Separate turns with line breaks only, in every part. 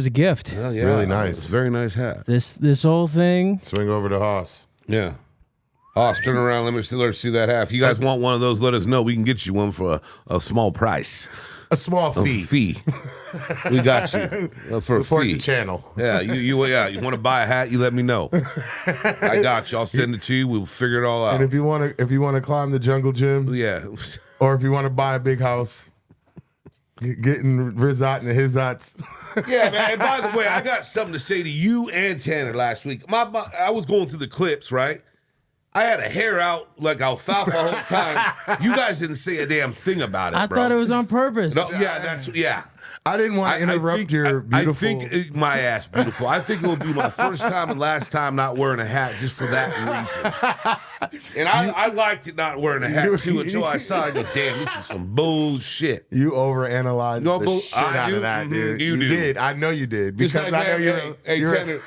was a gift.
Well, yeah,
Really nice.
Very nice hat.
This whole thing.
Swing over to Haas.
Yeah. Hoss, turn around. Let me see that hat. If you guys want one of those, let us know. We can get you one for a small price.
A small fee.
We got you for
Support
a fee.
the channel.
Yeah, you want to buy a hat? You let me know. I got you. I'll send it to you. We'll figure it all out.
And if you want to climb the jungle gym,
Yeah.
or if you want to buy a big house, getting Rizot and his hots.
Yeah, man. And by the way, I got something to say to you and Tanner last week. I was going through the clips, right? I had a hair out like alfalfa the whole time. You guys didn't say a damn thing about it,
I
bro.
thought it was on purpose.
No, yeah.
I didn't want to interrupt your beautiful.
I think my ass beautiful. I think it would be my first time and last time not wearing a hat just for that reason. And I liked it not wearing a hat too until I saw it. I go, damn, this is some bullshit.
You overanalyzed the shit out of that, dude. You did. I know you did because
Like,
I know
man,
you're.
Tanner,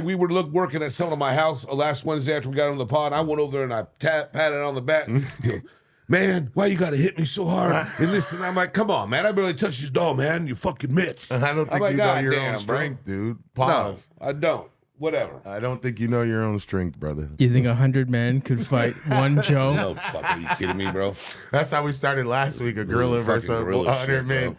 we were working at someone at my house last Wednesday after we got on the pod. I went over there and I patted on the back. You know, man, why you gotta hit me so hard? And listen, I'm like, come on, man. I barely touched his dog, man. You fucking mitts.
I don't think
like,
you know
God
your
damn,
own strength, dude.
No,
Pause.
I don't. Whatever.
I don't think you know your own strength, brother.
You think 100 men could fight one Joe?
No, fuck. Are you kidding me, bro?
That's how we started last week. A gorilla
Fucking
versus
gorilla
100
shit,
men.
bro.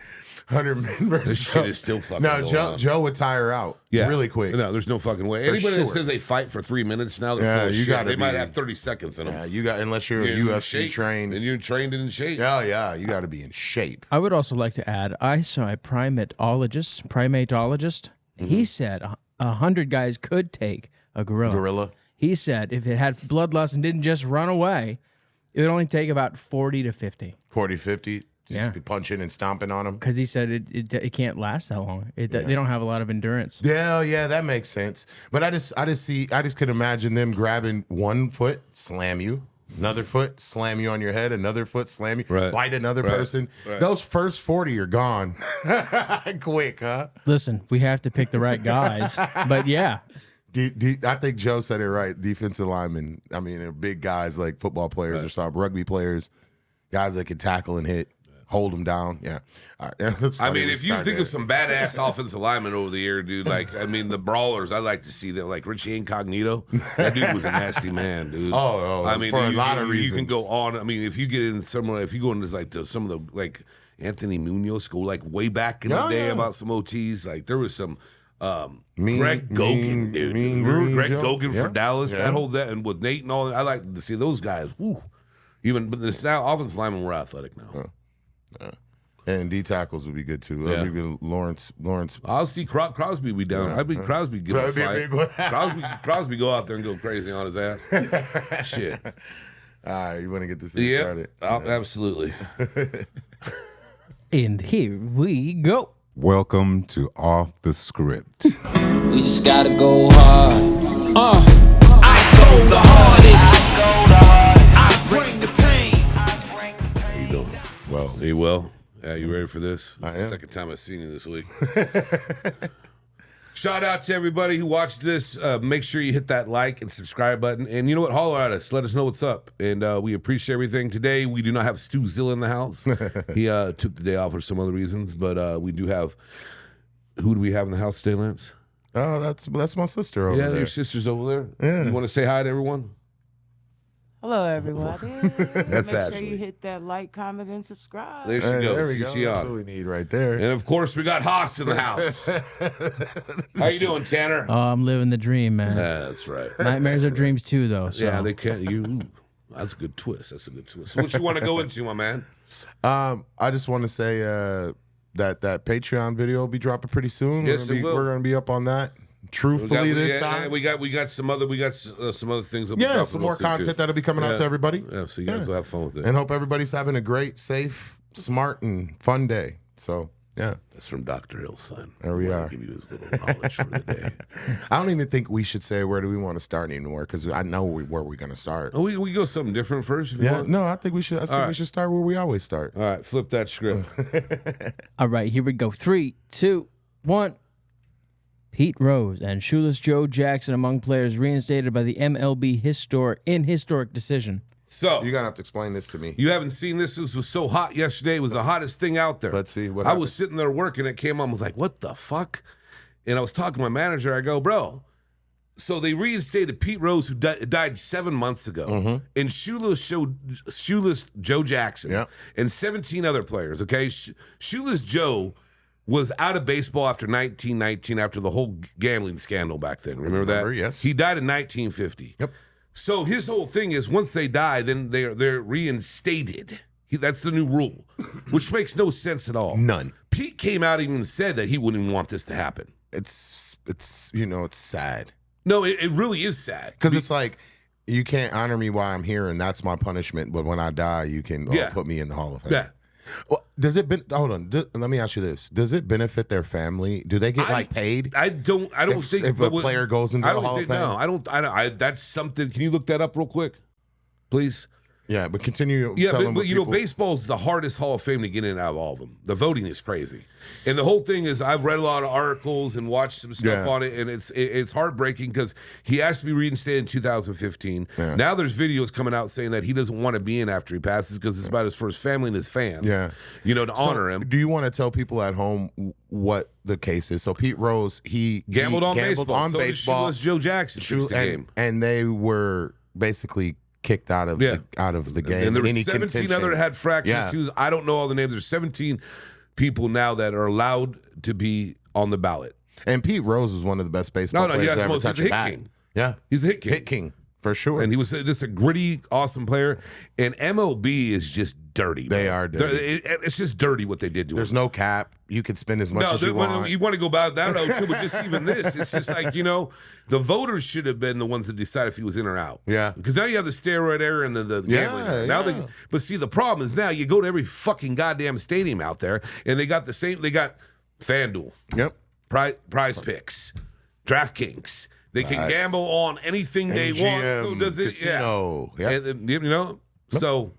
100 men versus
This
Joe.
shit is still fucking
No,
going on.
Joe would tire out really quick.
No, there's no fucking way.
For
Anybody that
sure.
says they fight for 3 minutes now, they're
Yeah,
full of
you
shit.
gotta
They might
be-
have 30 seconds in them.
Yeah, you got unless you're
You're in
UFC
shape,
trained.
and you're trained and in shape.
Oh yeah, you got to be in shape.
I would also like to add, I saw a primatologist. He said 100 guys could take a gorilla.
Gorilla.
He said if it had bloodlust and didn't just run away, it would only take about 40 to 50.
40, 50. Just
Yeah.
be punching and stomping on them.
Because he said it can't last that long. They don't have a lot of endurance.
Yeah, that makes sense. But I just could imagine them grabbing one foot, slam you, another foot, slam you on your head, another foot, slam you,
Right.
bite another person.
Right.
Those first 40 are gone. Quick, huh?
Listen, we have to pick the right guys. But yeah,
I think Joe said it right. Defensive linemen. I mean, they're big guys like football players or some rugby players, guys that can tackle and hit, hold them down. Yeah. All right. That's
I
funny
mean,
we
if you
started
think
there.
of some badass offensive linemen over the year, dude, like, I mean, the brawlers, I like to see that, like Richie Incognito. That dude was a nasty man, dude.
I mean, for a lot of reasons.
You can go on. I mean, if you get in somewhere, if you go into like some of the, like, Anthony Munoz, go like way back in the day about some OTs, like there was some Greg Gogan, dude. Remember Greg Gogan for Dallas?
Yeah.
That and with Nate and all that. I like to see those guys. Woo. But the now offensive linemen were athletic now.
And D tackles would be good too.
Yeah.
Maybe Lawrence.
I'll see Crosby be down. I'd be Crosby give him a
That'd be a
fight.
big one.
Crosby go out there and go crazy on his ass. Shit.
All right, you want to get this thing started?
Absolutely.
and here we go.
Welcome to Off the Script.
We just gotta go hard. I go the hardest. I bring the pain.
How you doing?
Well,
Are you well? Yeah, you ready for this?
I
It's the
am.
second time I've seen you this week. Shout out to everybody who watched this. Make sure you hit that like and subscribe button. And you know what? Holler at us. Let us know what's up. And we appreciate everything. Today, we do not have Stu Zill in the house. He took the day off for some other reasons. But we do have... Who do we have in the house today, Lance?
oh, that's my sister over
Yeah,
there.
your sister's over there.
Yeah.
You want to say hi to everyone?
Hello, everybody.
That's
Make
Ashley.
sure you hit that like, comment, and subscribe.
There she
Hey,
goes.
there we go.
She
That's
on.
what we need right there.
And of course, we got Haas in the house. How you doing, Tanner?
Oh, I'm living the dream, man.
That's right.
Nightmares are dreams too, though. So.
Yeah, they can't. That's a good twist. That's a good twist. So what you want to go into, my man?
I just want to say that Patreon video will be dropping pretty soon.
Yes, it will.
We're gonna be up on that. Truthfully, this time.
we got some other some other things. That'll be
Yeah,
dropping
some more
real soon, too.
content that'll be coming out to everybody.
Yeah, so you guys will have fun with it.
And hope everybody's having a great, safe, smart, and fun day. So, yeah.
That's from Dr. Hill's son.
There we
We're gonna
are.
Give you his little knowledge for the day.
I don't even think we should say where do we want to start anymore because I know where we're going to start.
Oh, we go something different first. If you
Yeah,
want.
no, I think we should. I think we should start where we always start.
All right, flip that script.
All right, here we go. 3, 2, 1. Pete Rose and Shoeless Joe Jackson among players reinstated by the MLB historic decision.
So
You're gonna have to explain this to me.
you haven't seen this. This was so hot yesterday. It was the hottest thing out there.
Let's see what
I
happened.
was sitting there working. It came on. I was like, what the fuck? and I was talking to my manager. I go, bro, so they reinstated Pete Rose, who died 7 months ago, and Shoeless Joe Jackson, and 17 other players, okay? Shoeless Joe was out of baseball after 1919, after the whole gambling scandal back then. Remember that?
Yes.
He died in 1950.
Yep.
So his whole thing is once they die, then they're reinstated. That's the new rule, which makes no sense at all.
None.
Pete came out and even said that he wouldn't even want this to happen.
It's sad.
No, it really is sad.
Because it's like, you can't honor me while I'm here, and that's my punishment. But when I die, you can put me in the Hall of Fame.
Yeah.
Well, hold on. Let me ask you this: does it benefit their family? Do they get paid?
I don't think
if a player goes into the Hall of Fame.
No, I don't. That's something. Can you look that up real quick, please?
Yeah, but continue.
Yeah, but you know, baseball is the hardest Hall of Fame to get in out of all of them. The voting is crazy, and the whole thing is I've read a lot of articles and watched some stuff on it, and it's heartbreaking because he has to be reinstated in 2015. Yeah. Now there's videos coming out saying that he doesn't want to be in after he passes because it's about for his family and his fans. Yeah, you know, to honor him.
Do you want to tell people at home what the case is? So Pete Rose, he
gambled on baseball.
So
did Shoeless Joe Jackson fixed the game,
and they were basically kicked out of the game.
And there were 17 other that had fractures too. I don't know all the names. There's 17 people now that are allowed to be on the ballot.
And Pete Rose was one of the best baseball players to ever touch a bat.
King.
Yeah,
he's a hit king.
Hit king. For sure.
And he was just a gritty, awesome player. And MLB is just dirty.
They are dirty.
It's just dirty what they did to him.
There's no cap. You can spend as much as you want.
You want to go about that route too, but just even this, it's just like, you know, the voters should have been the ones that decide if he was in or out.
Yeah.
Because now you have the steroid era and the gambling era. Now but see, the problem is now you go to every fucking goddamn stadium out there and they got FanDuel.
Yep.
Prize Picks. DraftKings. They can gamble on anything they want. So does it?
Casino.
Yeah. And, you know. So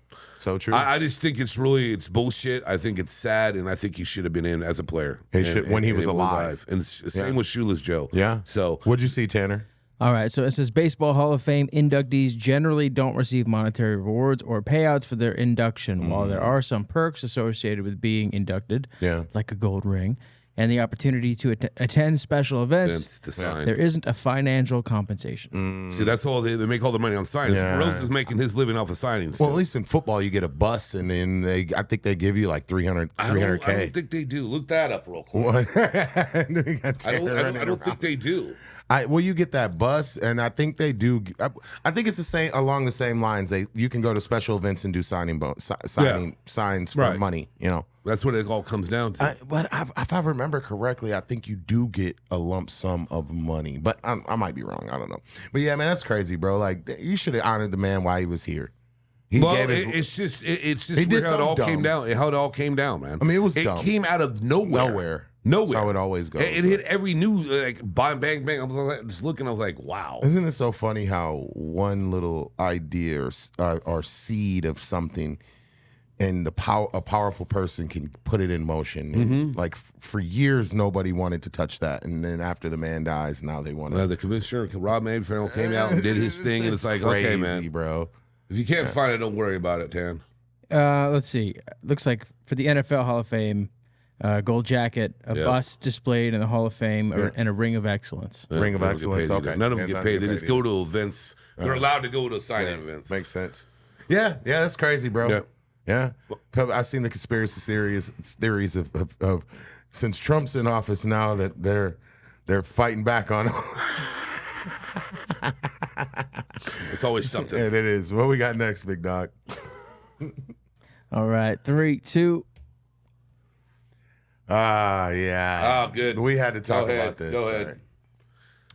true.
I just think it's bullshit. I think it's sad, and I think he should have been in as a player.
When he was alive.
And same with Shoeless Joe.
Yeah.
So
what'd you see, Tanner?
All right, so it says Baseball Hall of Fame inductees generally don't receive monetary rewards or payouts for their induction, while there are some perks associated with being inducted, like a gold ring, and the opportunity to attend special events. There isn't a financial compensation.
See, that's all they make all the money on signings. Rose is making his living off of signings.
Well, at least in football, you get a bus, and then I think they give you like 300K.
I don't think they do. Look that up real quick. I don't think they do.
Well, you get that bus, and I think they do. I think it's the same along the same lines. You can go to special events and do signs for money. You know,
that's what it all comes down to.
But if I remember correctly, I think you do get a lump sum of money. But I might be wrong. I don't know. But yeah, man, that's crazy, bro. Like you should have honored the man while he was here.
It's just how it all came down. How it all came down, man.
I mean, it
dumb. Came out of nowhere. Nowhere.
That's how it always goes.
It hit every news, like bang, bang, bang. I was just looking. I was like, wow.
Isn't it so funny how one little idea or seed of something, and a powerful person can put it in motion. And like for years, nobody wanted to touch that, and then after the man dies, now they want to.
The commissioner, Rob Manfred, came out and did his thing, and it's like,
crazy,
okay, man,
bro.
If you can't find it, don't worry about it, Tan.
Let's see. Looks like for the NFL Hall of Fame. Gold jacket, a bust displayed in the Hall of Fame, and a ring of excellence.
Ring of excellence. Okay,
none of them get paid. They just go to events. They're allowed to go to signing events.
Makes sense. Yeah, that's crazy, bro. Yeah. I've seen the conspiracy theories of since Trump's in office now that they're fighting back on.
It's always something.
And it is. What we got next, big dog?
All right, 3, 2.
Yeah.
Oh, good.
We had to talk about this.
Go ahead.
Right.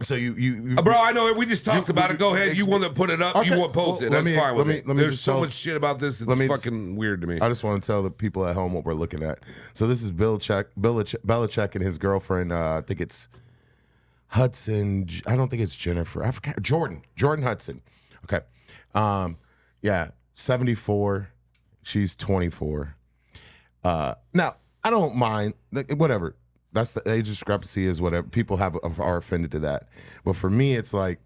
So you
bro, I know we just talked about it. Go ahead. You want to put it up? Okay. You want to post it? That's fine with me. There's so much shit about this. It's fucking weird to me.
I just want to tell the people at home what we're looking at. So this is Belichick and his girlfriend. I think it's Hudson. I don't think it's Jennifer. I forgot. Jordan Hudson. Okay. 74. She's 24. Now. I don't mind, whatever. That's the age discrepancy is whatever. People are offended to that. But for me, it's like,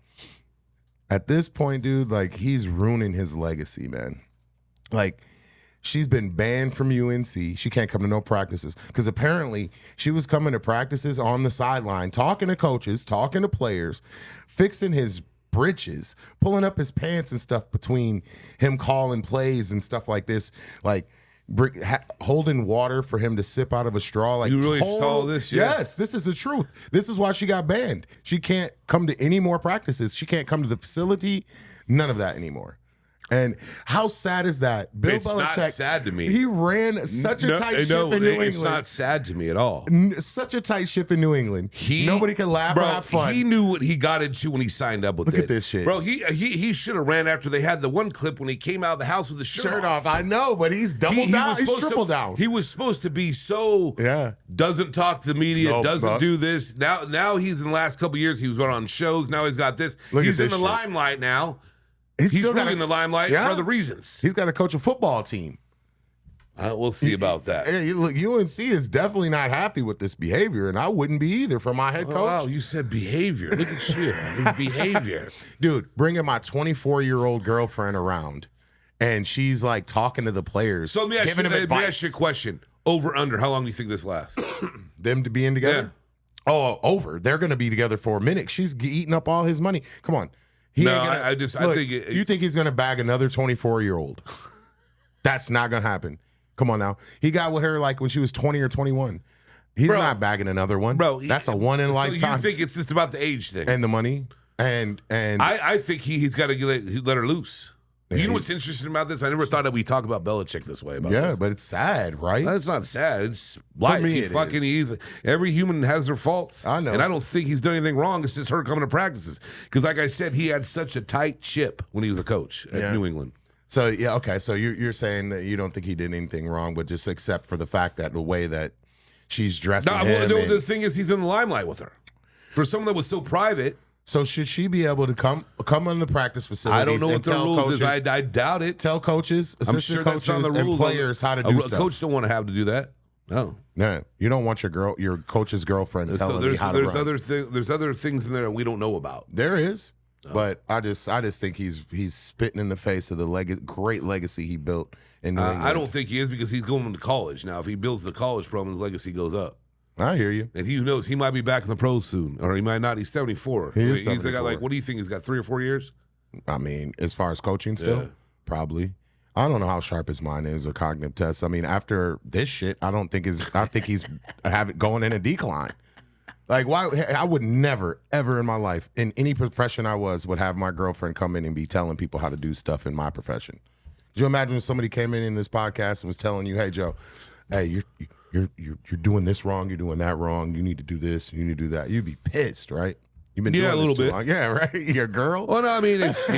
at this point, dude, like he's ruining his legacy, man. Like, She's been banned from UNC. She can't come to no practices because apparently she was coming to practices on the sideline, talking to coaches, talking to players, fixing his britches, pulling up his pants and stuff between him calling plays and stuff like this, like holding water for him to sip out of a straw. Like,
you really saw this? Yeah.
Yes, this is the truth. This is why she got banned. She can't come to any more practices. She can't come to the facility. None of that anymore. And how sad is that? Bill Belichick.
Not sad to me.
He ran such a tight ship in New England.
It's not sad to me at all.
Such a tight ship in New England. Nobody can laugh or have fun.
He knew what he got into when he signed up with
Look at this shit.
Bro, he should have ran after they had the one clip when he came out of the house with the shirt off.
I know, but he's doubled down. He's triple down.
He was supposed to be so doesn't talk to the media, doesn't do this. Now he's in the last couple of years, he was on shows. Now he's got this. He's in the limelight now. He's really in the limelight for other reasons.
He's got to coach a football team.
We'll see about that.
Hey, look, UNC is definitely not happy with this behavior, and I wouldn't be either for my head coach.
Wow, you said behavior. Look at you. His behavior.
Dude, bringing my 24-year-old girlfriend around, and she's like talking to the players,
so let me ask you a question. Over, under, how long do you think this lasts?
Them to being together? Yeah. Oh, over. They're going to be together for a minute. She's eating up all his money. Come on. I think you think he's gonna bag another 24-year-old? That's not gonna happen. Come on now. He got with her like when she was 20 or 21. He's not bagging another one. Bro, that's a one in lifetime.
So you think it's just about the age thing
and the money and
I think he's got to let her loose. You know what's interesting about this? I never thought that we talk about Belichick this way.
But it's sad, right?
It's not sad. It's life.
For me,
every human has their faults.
I know.
And I don't think he's done anything wrong. It's just her coming to practices. Because like I said, he had such a tight ship when he was a coach at New England.
So, okay. So you're saying that you don't think he did anything wrong, but just except for the fact that the way that she's dressing him.
No, the thing is, he's in the limelight with her. For someone that was so private.
So should she be able to come on the practice facilities?
I don't know what the rules is. I doubt it.
Tell coaches, assistant coaches, and players how to do stuff.
Coach don't want to have to do that. No,
you don't want your coach's girlfriend telling me how to run.
There's other things in there that we don't know about.
There is, but I just think he's spitting in the face of the great legacy he built in New England.
I don't think he is because he's going to college now. If he builds the college program, his legacy goes up.
I hear you.
And who knows? He might be back in the pros soon, or he might not. He's 74.
He's 74.
Got like, what do you think? He's got 3 or 4 years?
I mean, as far as coaching still, probably. I don't know how sharp his mind is or cognitive tests. I mean, after this shit, I think he's going in a decline. Like, why? I would never, ever in my life, in any profession I would have my girlfriend come in and be telling people how to do stuff in my profession. Could you imagine if somebody came in this podcast and was telling you, hey, Joe, hey, you're doing this wrong, you're doing that wrong, you need to do this, you need to do that. You'd be pissed, right? You've been doing
a little
this too
bit.
long. Yeah, right? Your girl?
Well, no, I mean, it's,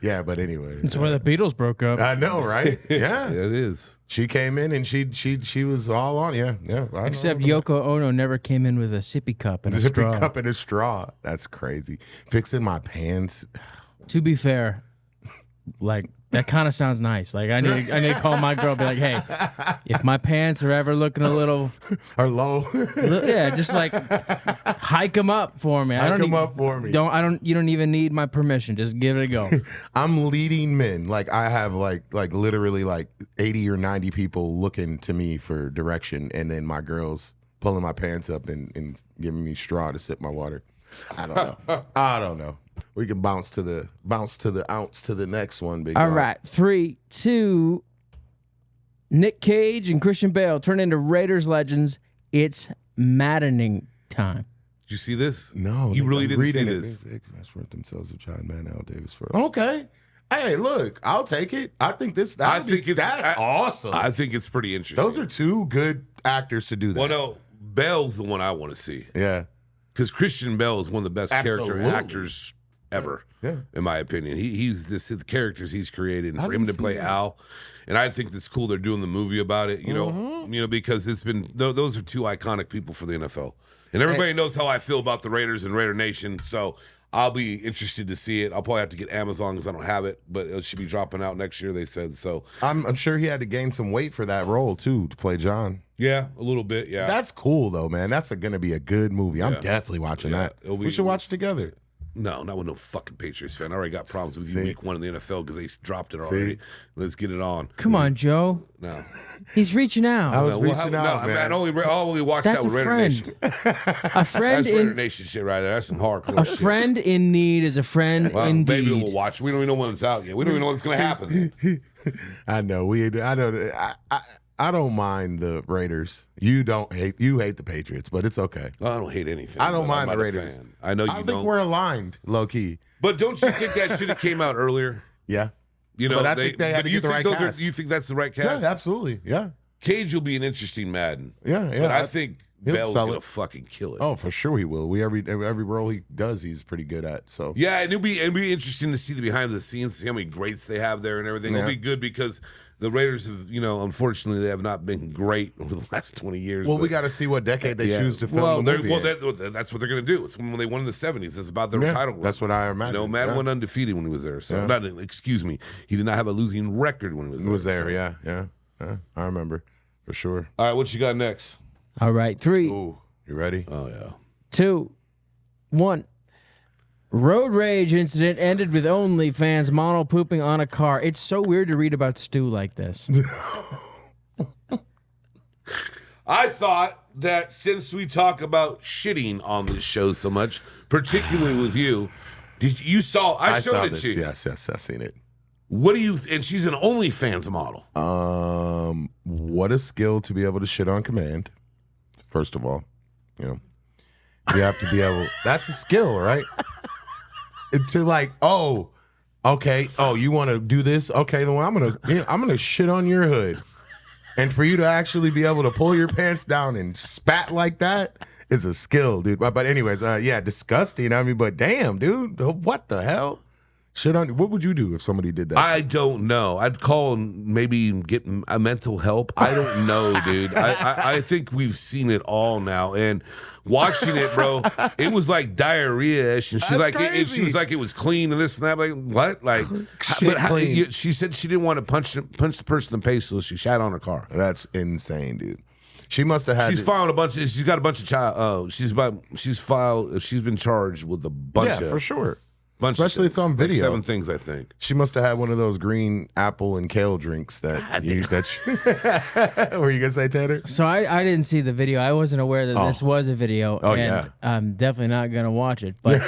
yeah, but anyway.
It's where the Beatles broke up.
I know, right? Yeah.
It is.
She came in and she was all on, yeah.
Except Yoko Ono never came in with a sippy cup and a straw.
Sippy cup and a straw. That's crazy. Fixing my pants.
To be fair, like, that kind of sounds nice. Like, I need to call my girl and be like, hey, if my pants are ever looking a little
or low,
just like hike them up for me.
Hike them up for me.
You don't even need my permission. Just give it a go.
I'm leading men. Like, I have like literally like 80 or 90 people looking to me for direction, and then my girl's pulling my pants up and giving me straw to sip my water. I don't know. We can bounce to the ounce to the next one, big
All
guy.
right, 3, 2. Nick Cage and Christian Bale turn into Raiders legends. It's maddening time.
Did you see this?
No,
you really didn't see this.
That's worth themselves of John Manal Davis for. Okay. Hey, look, I'll take it. I think that's awesome.
I think it's pretty interesting.
Those are two good actors to do that.
Well, no, Bale's the one I want to see.
Yeah.
Because Christian Bale is one of the best character actors ever, in my opinion. He's the characters he's created, and for him to play Al, and I think that's cool. They're doing the movie about it, you know, because it's been those are two iconic people for the NFL, and everybody knows how I feel about the Raiders and Raider Nation. So I'll be interested to see it. I'll probably have to get Amazon because I don't have it, but it should be dropping out next year. They said so.
I'm sure he had to gain some weight for that role too to play John.
Yeah, a little bit. Yeah,
that's cool though, man. That's going to be a good movie. I'm definitely watching that. We should watch it together.
No, not with no fucking Patriots fan. I already got problems with you week 1 in the NFL because they dropped it already. Let's get it on.
Come on, Joe.
No.
He's reaching out.
I was reaching out, man.
I only watch
That's
that with
a
Raider
friend.
Nation.
A friend
That's Raider
in
Nation shit right there. That's some hardcore
a
shit.
friend in need is a friend
Well,
indeed.
maybe we'll watch. We don't even know when it's out yet. We don't even know what's going to happen.
I know. I don't mind the Raiders. You hate the Patriots, but it's okay.
I don't hate anything.
I don't
but
mind
I'm
the
not a
Raiders.
fan. I know you
I think
don't.
we're aligned, low key.
But don't you think that should have came out earlier?
Yeah.
You know,
But I think they had to get the right cast.
You think that's the right cast?
Yeah, absolutely. Yeah.
Cage will be an interesting Madden.
Yeah, yeah.
But I think
he'll
Bell's
sell
gonna
it.
fucking kill it.
Oh, for sure he will. Every role he does, he's pretty good at. So
Yeah, and it'd be interesting to see the behind the scenes, see how many greats they have there and everything. It'll
Yeah.
be good because the Raiders have, unfortunately, they have not been great over the last 20 years.
Well, we
but-
got to see what decade they choose to film
well,
the movie.
that's what they're going to do. It's when they won in the 70s. It's about their title run.
That's what I imagine.
Madden
yeah.
went undefeated when he was there. So,
Yeah.
excuse me, he did not have a losing record when he was
It
there.
was there,
so.
yeah. I remember for sure.
All right, what you got next?
All right, 3,
Ooh, you ready?
Oh, yeah.
2, 1. Road rage incident ended with OnlyFans model pooping on a car. It's so weird to read about Stu like this.
I thought that since we talk about shitting on this show so much, particularly with you, I
saw
showed it
this.
to you.
Yes, I seen it.
What do you? And she's an OnlyFans model.
What a skill to be able to shit on command. First of all, you have to be able. That's a skill, right? To like, oh, okay, oh, you want to do this? Okay, then I'm gonna shit on your hood, and for you to actually be able to pull your pants down and spat like that is a skill, dude. But anyways, yeah, disgusting. I mean, but damn, dude, what the hell? Shit on. What would you do if somebody did that?
I don't know. I'd call and maybe get a mental help. I don't know, dude. I think we've seen it all now. And watching it, bro, it was like diarrhea-ish. And she's
That's
like,
crazy.
she was like, it was clean and this and that. Like, what? Like,
Shit clean.
she said she didn't want to punch the person in the face, so she shat on her car.
That's insane, dude. She must have had.
She's filed a bunch. She's got a bunch of child. She's been charged with a bunch
yeah,
of.
for sure.
Bunch
Especially
of
it's on
things,
video.
Like 7 things, I think.
She must have had one of those green apple and kale drinks that were you gonna say, Tanner?
So I didn't see the video. I wasn't aware that this was a video.
Oh,
and
yeah.
I'm definitely not going to watch it. But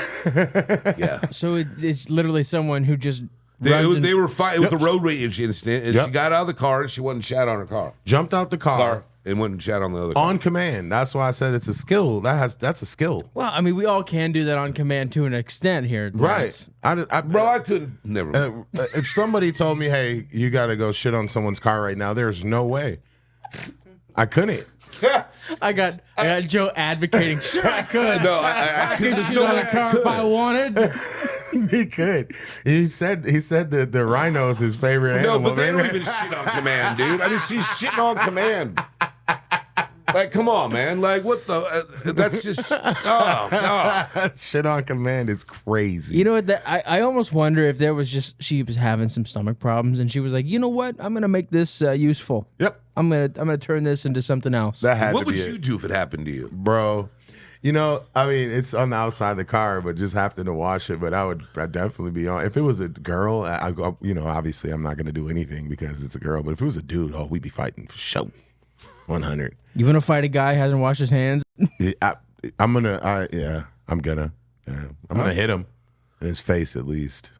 Yeah.
so it's literally someone who just
They
runs
were fighting. It was a road rage incident, and
Yep.
she got out of the car and she went and shat on her car.
Jumped out the car
And went and shat on the other car.
on command. That's why I said it's a skill. That's a skill.
Well, I mean, we all can do that on command to an extent here. Lance.
Bro, I couldn't. Never mind.
If somebody told me, "Hey, you got to go shit on someone's car right now," there's no way. I couldn't.
I got Joe advocating. Sure, I could.
No, I
I could
there's
shit
no
on
way
a
I
car
could.
if I wanted.
He could. He said that the rhino is his favorite
No,
animal.
but they don't even shit on command, dude. I mean, she's shitting on command. Like, come on, man. Like, what the? That's just. Oh, God.
Shit on command is crazy.
You know what? I almost wonder if there was just she was having some stomach problems and she was like, you know what? I'm gonna make this useful.
Yep.
I'm gonna turn this into something else.
That had
What
to
would
be
you do if it happened to you?
bro. You know, I mean, it's on the outside of the car, but just having to watch it. But I'd definitely be on. If it was a girl, obviously I'm not gonna do anything because it's a girl. But if it was a dude, we'd be fighting for sure. 100.
You want to fight a guy who hasn't washed his hands?
I'm gonna hit him in his face at least.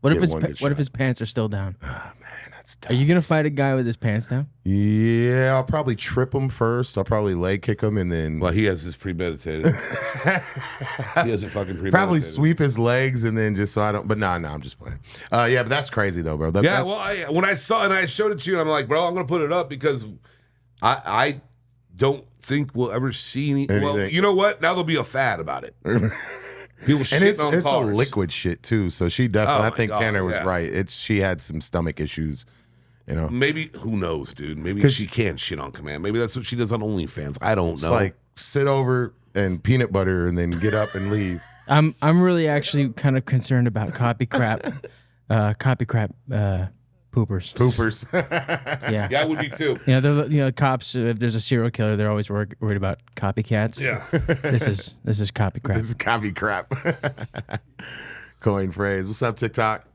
What if
Get one good
what if
shot.
his pants are still down?
That's
Are
tough.
you gonna fight a guy with his pants down?
Yeah, I'll probably trip him first. I'll probably leg kick him and then
Well, he has this premeditated. He has it fucking premeditated.
probably sweep his legs and then just so I don't. But no, I'm just playing. Yeah, but that's crazy though, bro.
Yeah, well, when I saw and I showed it to you, and I'm like, bro, I'm gonna put it up because I don't think we'll ever see any. Well,
Anything.
you know what? Now there'll be a fad about it. People
and
shitting on
it's a
cars.
liquid shit too. So she definitely.
Oh
I
my
think
God,
Tanner was
yeah.
right. She had some stomach issues. You know,
Maybe who knows, dude? Maybe
'Cause
she can shit on command. Maybe that's what she does on OnlyFans. I don't
it's
know.
like sit over and peanut butter and then get up and leave.
I'm really actually kind of concerned about copy crap
Poopers.
Yeah.
Yeah, I would be too.
Cops. If there's a serial killer, they're always worried about copycats.
Yeah.
This is copy crap.
This is copy crap. Coin phrase. What's up, TikTok?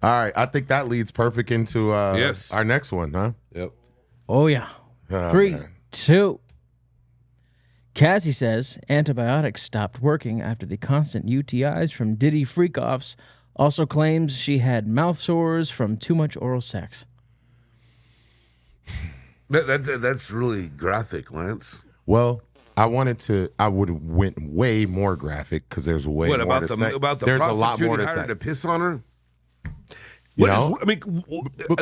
All right, I think that leads perfect into
Yes.
our next one, huh?
Yep.
Oh yeah.
Oh,
3,
man.
2. Cassie says antibiotics stopped working after the constant UTIs from Diddy freak-offs. Also claims she had mouth sores from too much oral sex.
That's really graphic, Lance.
Well, I would have went way more graphic because there's way
What
more
about
to
the
say.
about the
There's a
prostitute
lot more
who
to
hired
say.
to piss on her?
You
What is-
know?
I mean,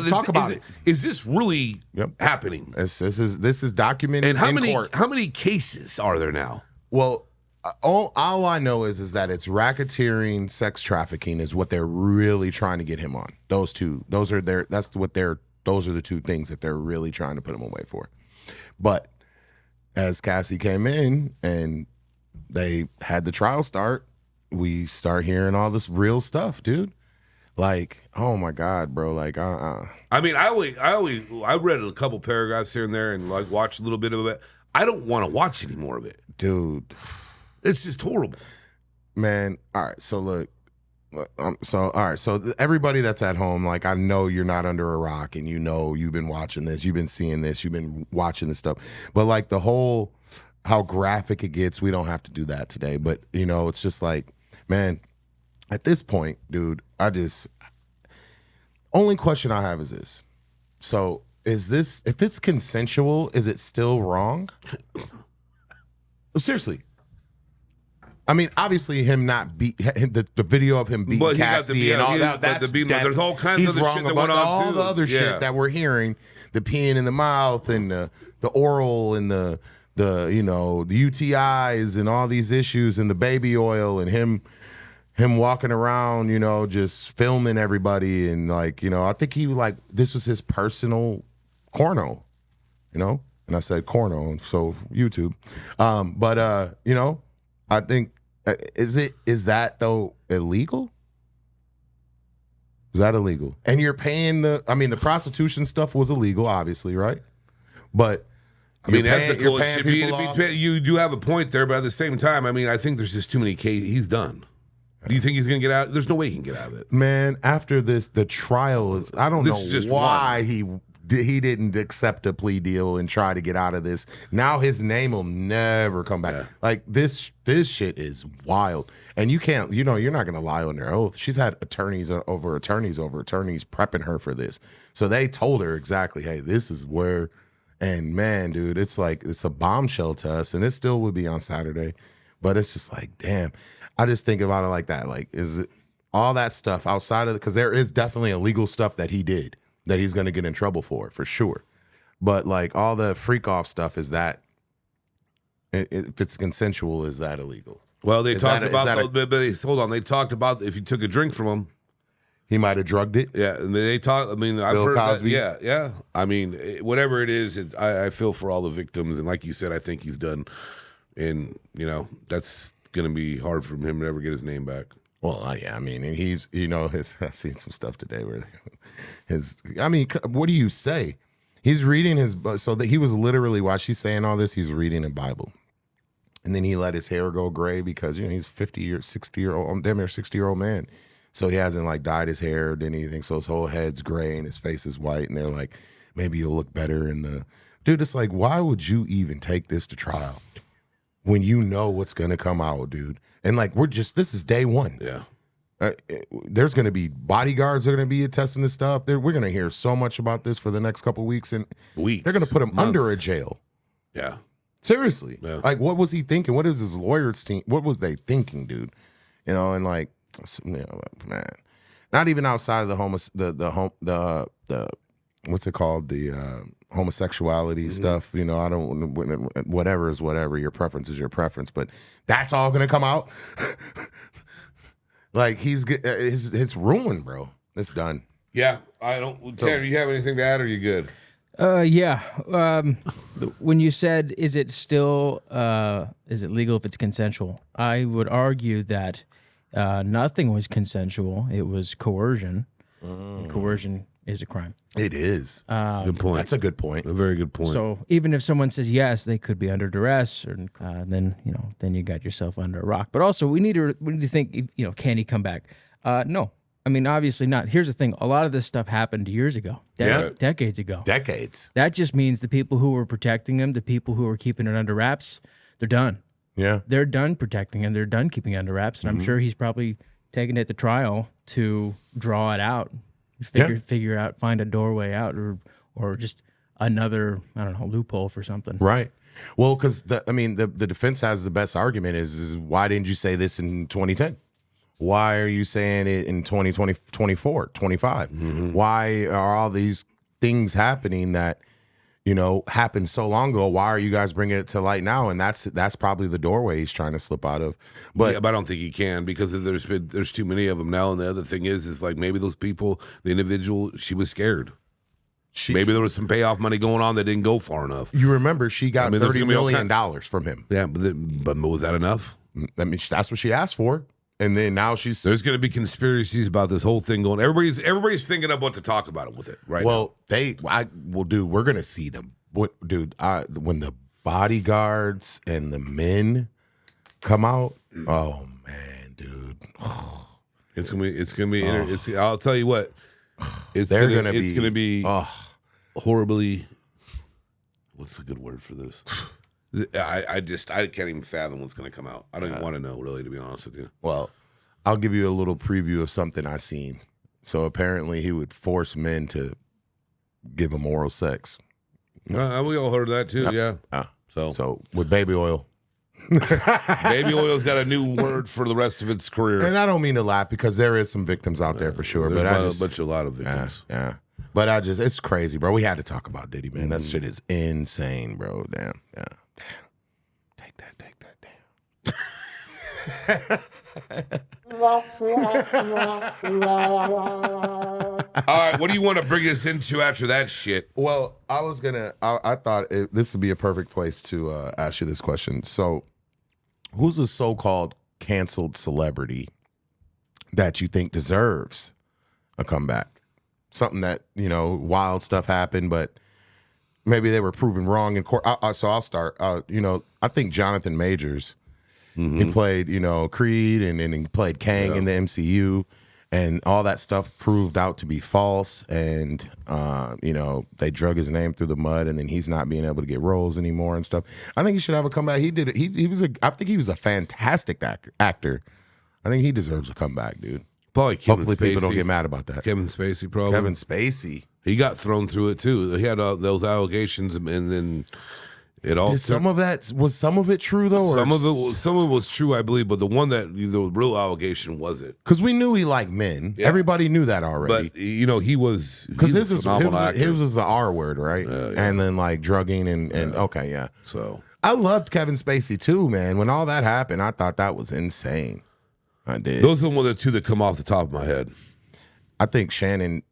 Talk about it.
Is this really happening?
This is documented
And how
in
many
court.
how many cases are there now?
Well, all I know is that it's racketeering, sex trafficking is what they're really trying to get him on. Those two. Those are the two things that they're really trying to put him away for. But as Cassie came in and they had the trial start, we start hearing all this real stuff, dude. Like, oh my God, bro. Like,
I mean, I read a couple paragraphs here and there and like watched a little bit of it. I don't want to watch any more of it.
dude.
It's just horrible.
Man, all right. So look, all right. So everybody that's at home, like, I know you're not under a rock, and you know you've been watching this, you've been seeing this, you've been watching this stuff. But like the whole how graphic it gets, we don't have to do that today. But you know, it's just like, man, at this point, dude, only question I have is this. So is this, if it's consensual, is it still wrong? Seriously. I mean, obviously, him not the video of him beating Cassie and all that.
There's all kinds of other shit that went on
all
too.
the other shit that we're hearing, the peeing in the mouth and the oral and the UTIs and all these issues and the baby oil and him walking around, just filming everybody and I think this was his personal corno, and I said corno, so YouTube, I think. Is that though illegal? Is that illegal? And you're paying the prostitution stuff was illegal, obviously, right? But
I mean, that's the
you're
cool.
paying people off.
You do have a point there, but at the same time, I mean, I think there's just too many cases. He's done. Do you think he's going to get out? There's no way he can get out of it.
Man, after this, the trial is. I don't know why he didn't accept a plea deal and try to get out of this. Now his name will never come back. Yeah. Like this shit is wild. And you can't, you're not going to lie on their oath. She's had attorneys prepping her for this. So they told her exactly, hey, this is where, and man, dude, it's like, it's a bombshell to us, and it still would be on Saturday. But it's just like, damn. I just think about it like that. Like, is it all that stuff outside of, because there is definitely illegal stuff that he did that he's going to get in trouble for sure. But like all the freak off stuff, is that, if it's consensual, is that illegal?
Well, they talked about, hold on, they talked about if you took a drink from him,
he might have drugged it.
Yeah, they talk. I mean, I've heard Cosby. That. Yeah. I mean, whatever it is, I feel for all the victims, and like you said, I think he's done, and that's going to be hard for him to ever get his name back.
Well, yeah, I mean, and he's, I've seen some stuff today where what do you say? He's reading so that he was literally, while she's saying all this, he's reading a Bible. And then he let his hair go gray because, he's 60-year-old, damn near 60-year-old man. So he hasn't dyed his hair or did anything. So his whole head's gray and his face is white. And they're like, maybe you'll look better in the, dude, it's like, why would you even take this to trial when you know what's going to come out, dude? And this is day one.
Yeah.
There's going to be bodyguards that are going to be attesting to stuff. We're going to hear so much about this for the next couple of weeks. And they're going to put him under a jail.
Yeah.
Seriously. Yeah. What was he thinking? What is his lawyer's team? What was they thinking, dude? And man, not even outside of the what's it called? The homosexuality stuff. I don't, whatever is whatever. Your preference is your preference, but that's all going to come out. It's ruined, bro. It's done.
Yeah, I don't. Tanner, you have anything to add, or you good?
Yeah. When you said, is it legal if it's consensual? I would argue that nothing was consensual. It was coercion. And coercion is a crime.
It is.
Good point.
That's a good point.
A very good point.
So even if someone says yes, they could be under duress, or then you got yourself under a rock. But also, we need to think, can he come back? No, I mean obviously not. Here's the thing: a lot of this stuff happened years ago, decades ago.
Decades.
That just means the people who were protecting him, the people who were keeping it under wraps, they're done.
Yeah,
they're done protecting him. They're done keeping it under wraps, and I'm sure he's probably taking it to trial to draw it out. Figure out, find a doorway out, or just another, I don't know, loophole for something.
Right. Well, because the defense has the best argument is why didn't you say this in 2010? Why are you saying it in 2020, 24, 25? Why are all these things happening that, happened so long ago? Why are you guys bringing it to light now? And that's probably the doorway he's trying to slip out of. But
I don't think he can, because there's too many of them now. And the other thing is like maybe those people, the individual, she was scared. Maybe there was some payoff money going on that didn't go far enough.
You remember she got $30 million from him.
Yeah, but was that enough?
I mean, that's what she asked for. And then now
there's going to be conspiracies about this whole thing going. Everybody's thinking of what to talk about with it, right?
Well, dude, we're going to see when the bodyguards and the men come out. Oh man, dude,
it's gonna be. I'll tell you what, it's gonna be horribly. What's a good word for this? I can't even fathom what's going to come out. I don't even want to know, really, to be honest with you.
Well, I'll give you a little preview of something I seen. So apparently he would force men to give him oral sex.
We all heard that too, yeah.
So with baby oil.
Baby oil's got a new word for the rest of its career.
And I don't mean to laugh because there is some victims out there for sure. But
a lot of victims.
Yeah. But it's crazy, bro. We had to talk about Diddy, man. That shit is insane, bro. Damn. Yeah. Take that,
All right, what do you want to bring us into after that shit?
Well, I thought this would be a perfect place to ask you this question. So, who's a so-called canceled celebrity that you think deserves a comeback? Something that, wild stuff happened, but maybe they were proven wrong in court. So I'll start. I think Jonathan Majors, he played, Creed, and then he played Kang in the MCU, and all that stuff proved out to be false. And, they drug his name through the mud, and then he's not being able to get roles anymore and stuff. I think he should have a comeback. He did it. I think he was a fantastic actor. I think he deserves a comeback, dude.
Probably
Hopefully people don't get mad about that.
Kevin Spacey, probably.
Kevin Spacey.
He got thrown through it too. He had those allegations, and then it all.
Was some of it true though?
Some of it was true, I believe. But the real allegation was it,
because we knew he liked men. Yeah. Everybody knew that already.
But he was,
because his was the R word, right? And then like drugging and okay, yeah.
So
I loved Kevin Spacey too, man. When all that happened, I thought that was insane. I did.
Those are the two that come off the top of my head.
I think Shannon.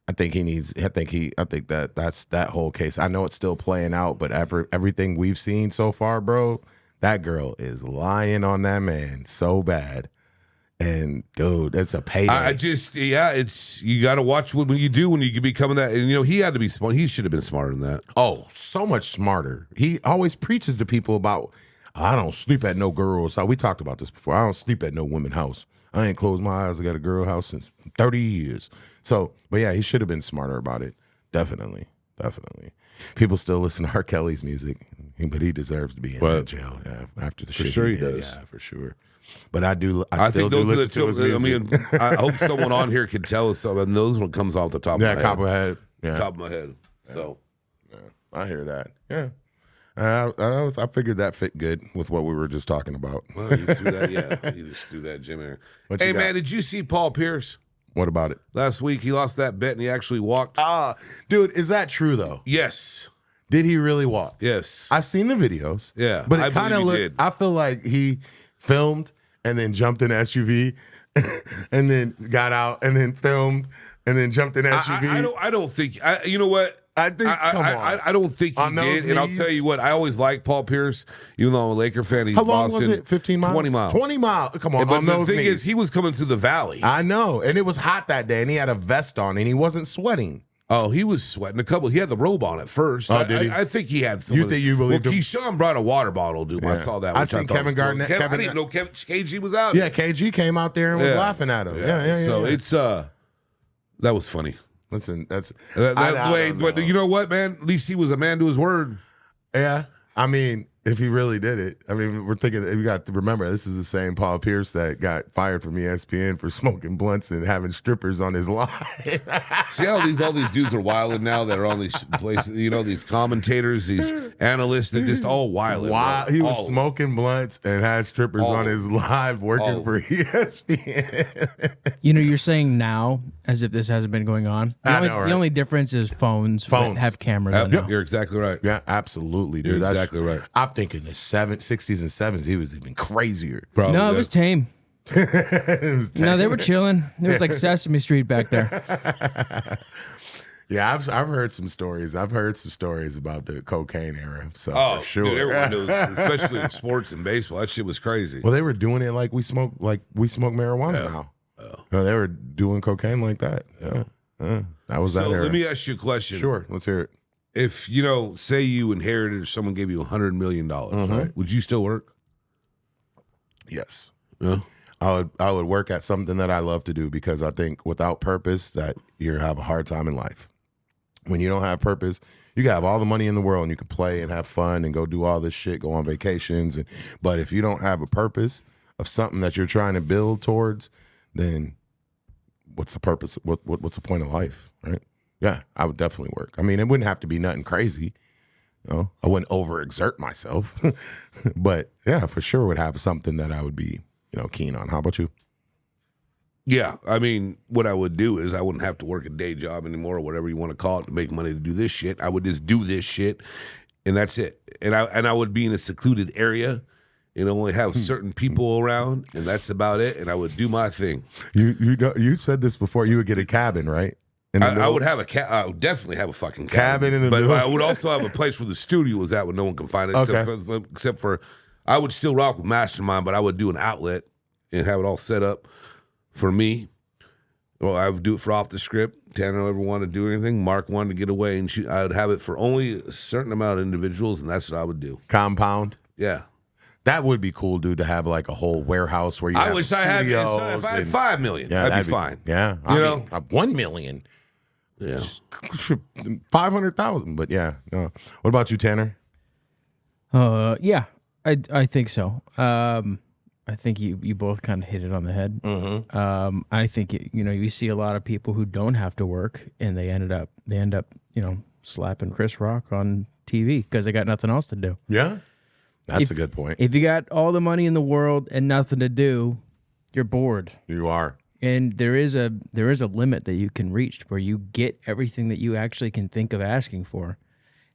I think that's that whole case. I know it's still playing out, but everything we've seen so far, bro, that girl is lying on that man so bad. And dude, it's a payday. You got to watch when you become that. And he had to be smart. He should have been smarter than that. Oh, so much smarter. He always preaches to people about, I don't sleep at no girl's house. We talked about this before. I don't sleep at no women's house. I ain't closed my eyes. I got a girl house since 30 years. So, but yeah, he should have been smarter about it. Definitely. People still listen to R. Kelly's music, but he deserves to be in jail after the shit.
For sure he
did.
does.
Yeah, for sure. But I still
think
do
those are the
listen to his music.
I mean, I hope someone on here can tell us something. And those one comes off the top of my head. Top of my head. So,
I hear that. Yeah. I figured that fit good with what we were just talking about.
Well, you threw that, you just threw that Jim Air. Hey, man, did you see Paul Pierce?
What about it?
Last week, he lost that bet and he actually walked.
Dude, is that true, though?
Yes.
Did he really walk?
Yes.
I've seen the videos.
Yeah.
But it kind of looked, I feel like he filmed and then jumped in the SUV and then got out and then filmed and then jumped in the SUV.
I don't think, you know what?
I think. Come on.
I don't think he
On those
did. And I'll
knees?
tell you what, I always liked Paul Pierce, even though I'm a Laker fan. He's
How long
Boston.
was it? 15 miles?
20 miles.
20 miles. Come on.
But
On
the
those
thing
knees.
is, he was coming through the valley.
I know. And it was hot that day, and he had a vest on, and he wasn't sweating.
Oh, he was sweating a couple. He had the robe on at first.
Oh, did he?
I think he had some.
You think you believed him?
Keyshawn brought a water bottle, dude. I saw that.
I
which
seen
thought
Kevin
was cool.
Garnett-
I
Kevin-
didn't even know KG was out.
Yeah, KG came out there and was laughing at him. Yeah.
So it's that was funny.
Listen, that's
But
know.
you know what, man? At least he was a man to his word.
Yeah, I mean, if he really did it, I mean, we're thinking we got to remember this is the same Paul Pierce that got fired from ESPN for smoking blunts and having strippers on his line.
See how all these dudes are wilding now that are on these places, these commentators, these analysts, they're just all wilding.
Wow,
bro.
he was smoking blunts and had strippers on his live working for ESPN.
You're saying now as if this hasn't been going on. The only difference is phones.
Phones.
Have cameras. on now.
You're exactly right.
Yeah, absolutely, dude.
You're exactly right.
I'm thinking the 60s and 70s, he was even crazier.
Probably,
No, it was tame.
It was
No, they were chilling. There was like Sesame Street back there.
Yeah, I've heard some stories. I've heard some stories about the cocaine era. So for sure,
dude, everyone knows, especially in sports and baseball. That shit was crazy.
Well, they were doing it like we smoke marijuana now. No, they were doing cocaine like that. Yeah. That was that era.
Let me ask you a question.
Sure, let's hear it.
If say you inherited or someone gave you $100 million, right? Would you still work?
Yes.
Yeah.
I would work at something that I love to do because I think without purpose that you have a hard time in life. When you don't have purpose, you can have all the money in the world and you can play and have fun and go do all this shit, go on vacations. But if you don't have a purpose of something that you're trying to build towards, then what's the purpose? What's the point of life, right? Yeah, I would definitely work. I mean, it wouldn't have to be nothing crazy. I wouldn't overexert myself. But yeah, for sure would have something that I would be, keen on. How about you?
Yeah, I mean, what I would do is I wouldn't have to work a day job anymore or whatever you want to call it to make money to do this shit. I would just do this shit, and that's it. And I would be in a secluded area and only have certain people around, and that's about it. And I would do my thing.
You said this before. You would get a cabin, right?
I would have I would definitely have a fucking
cabin in the
but
middle.
I would also have a place where the studio was at where no one can find it.
Okay.
Except for I would still rock with Mastermind, but I would do an outlet and have it all set up for me. Well, I would do it for Off the Script. Tanner ever wanted to do anything. Mark wanted to get away, and I would have it for only a certain amount of individuals, and that's what I would do.
Compound.
Yeah.
That would be cool, dude, to have like a whole warehouse where you have
wish I had
studios
if I had $5 million.
Yeah,
that'd be fine.
Yeah. I mean, 1 million.
Yeah.
500,000. But yeah. No. What about you, Tanner?
Yeah, I think so. I think you both kind of hit it on the head. I think you see a lot of people who don't have to work and they end up slapping Chris Rock on TV because they got nothing else to do.
Yeah, that's a good point.
If you got all the money in the world and nothing to do, you're bored.
You are.
And there is a limit that you can reach where you get everything that you actually can think of asking for,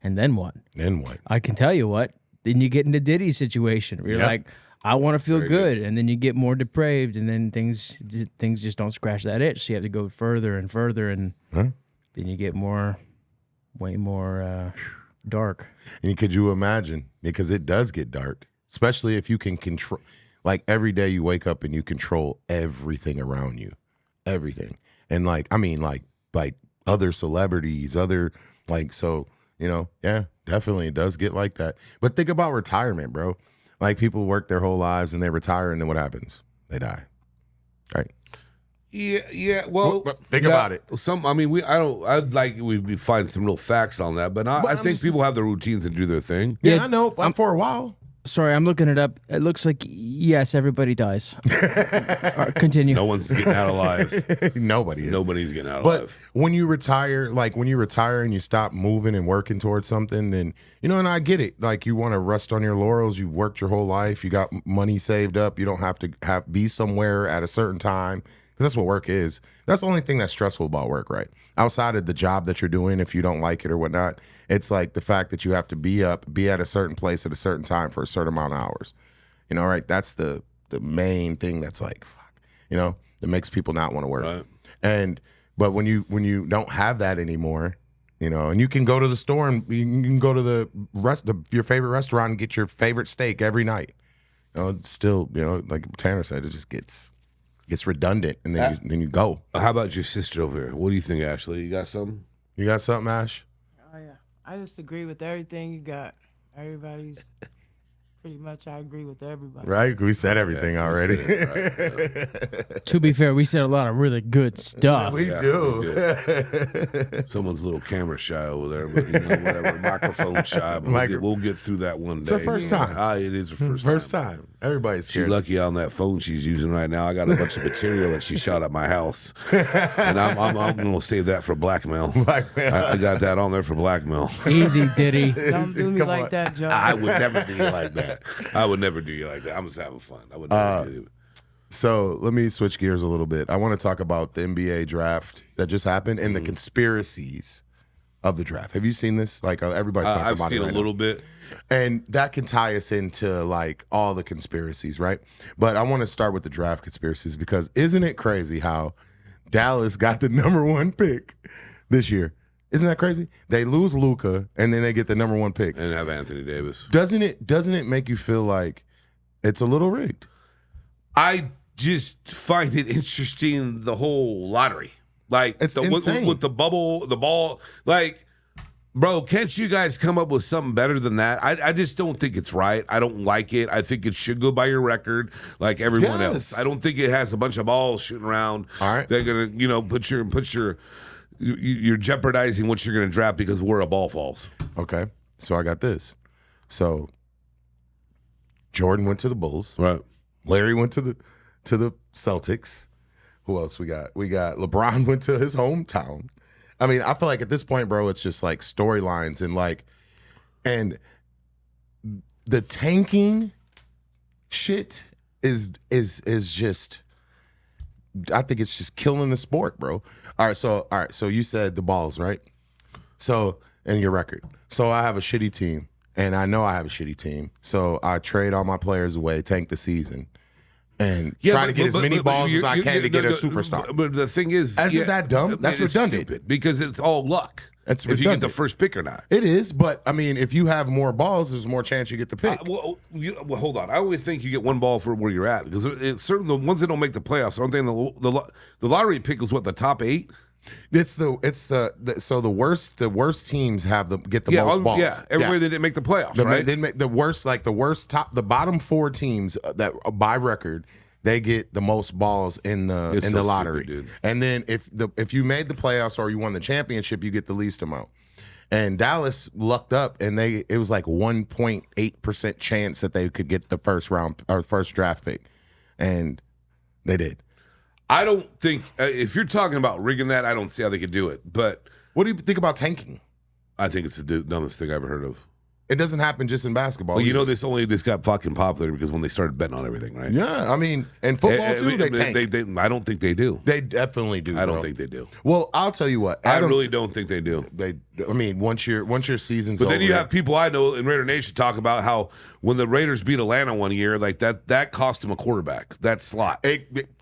and then what?
Then what?
I can tell you what. Then you get into Diddy's situation where you're like, I want to feel good, and then you get more depraved, and then things just don't scratch that itch. So you have to go further and further, and then you get way more dark.
And could you imagine? Because it does get dark, especially if you can control. Like every day you wake up and you control everything around you, everything, and like other celebrities, yeah, definitely it does get like that. But think about retirement, bro. Like people work their whole lives and they retire, and then what happens? They die, right?
Yeah. Well,
think about it.
I'd like we find some real facts on that, but I think people have their routines and do their thing.
Yeah, I know. For a while.
Sorry, I'm looking it up. It looks like, yes, everybody dies. Continue.
No one's getting out alive.
Nobody is.
Nobody's getting out
But
alive.
when you retire, and you stop moving and working towards something, then, and I get it. Like you want to rest on your laurels. You worked your whole life. You got money saved up. You don't have to be somewhere at a certain time. Because that's what work is. That's the only thing that's stressful about work, right? Outside of the job that you're doing, if you don't like it or whatnot, it's like the fact that you have to be at a certain place at a certain time for a certain amount of hours. Right? That's the main thing that's like, fuck, that makes people not want to work.
Right.
But when you don't have that anymore, And you can go to the store and you can go to your favorite restaurant and get your favorite steak every night. It's still, like Tanner said, it just gets redundant, and then you go.
How about your sister over here? What do you think, Ashley? You got something?
You got something, Ash?
Oh yeah, I just agree with everything you got. Everybody's pretty much. I agree with everybody.
Right? We said everything already.
To be fair, we said a lot of really good stuff.
We do.
Someone's a little camera shy over there, but whatever, microphone shy. But we'll get through that one day.
It's her first time.
It is her
First time. Everybody's scared.
She's lucky on that phone she's using right now. I got a bunch of material that she shot at my house, and I'm going to save that for blackmail. I got that on there for blackmail.
Easy, Diddy.
Don't do me like that, Joe.
I would never do you like that. I would never do you like that. I'm just having fun. I would never do it.
So let me switch gears a little bit. I want to talk about the NBA draft that just happened and the conspiracies of the draft. Have you seen this? Like everybody's talking about it.
I've seen a little bit.
And that can tie us into like all the conspiracies, right? But I want to start with the draft conspiracies because isn't it crazy how Dallas got the #1 pick this year? Isn't that crazy? They lose Luka and then they get the #1 pick
and have Anthony Davis.
Doesn't it make you feel like it's a little rigged?
I just find it interesting, the whole lottery. Like
it's insane.
With the bubble, the ball, like. Bro, can't you guys come up with something better than that? I just don't think it's right. I don't like it. I think it should go by your record like everyone else. I don't think it has a bunch of balls shooting around. All right. They're going to, you're jeopardizing what you're going to draft because of where a ball falls.
Okay. So I got this. So Jordan went to the Bulls.
Right.
Larry went to the Celtics. Who else we got? We got LeBron went to his hometown. I mean, I feel like at this point, bro, it's just like storylines and the tanking shit is just, I think it's just killing the sport, bro. All right, so you said the balls, right? So, and your record. So I have a shitty team, and I know I have a shitty team. So I trade all my players away, tank the season. And try to get as many balls as I can to get a superstar.
But the thing is,
isn't that dumb? That's redundant.
Stupid because it's all luck.
That's
if you get the first pick or not.
It is, but I mean, if you have more balls, there's more chance you get the pick.
Well, hold on. I always think you get one ball for where you're at because it's certain the ones that don't make the playoffs. Aren't they? The lottery pick is what, the top 8.
So the worst teams get the most balls.
Yeah, everywhere they didn't make the playoffs, right?
They make the bottom 4 teams that by record, they get the most balls in the lottery.
Stupid,
and then if you made the playoffs or you won the championship, you get the least amount. And Dallas lucked up, and it was like 1.8% chance that they could get the first round or first draft pick, and they did.
I don't think if you're talking about rigging that, I don't see how they could do it. But
what do you think about tanking?
I think it's the dumbest thing I've ever heard of.
It doesn't happen just in basketball.
Well, this got fucking popular because when they started betting on everything, right?
Yeah, I mean, in football too, they tank.
I don't think they do.
They definitely do.
I don't think they do.
Well, I'll tell you what.
I really don't think they do.
I mean, once your season's
over. But then you
have
have people I know in Raider Nation talk about how when the Raiders beat Atlanta one year, like that cost them a quarterback. That slot.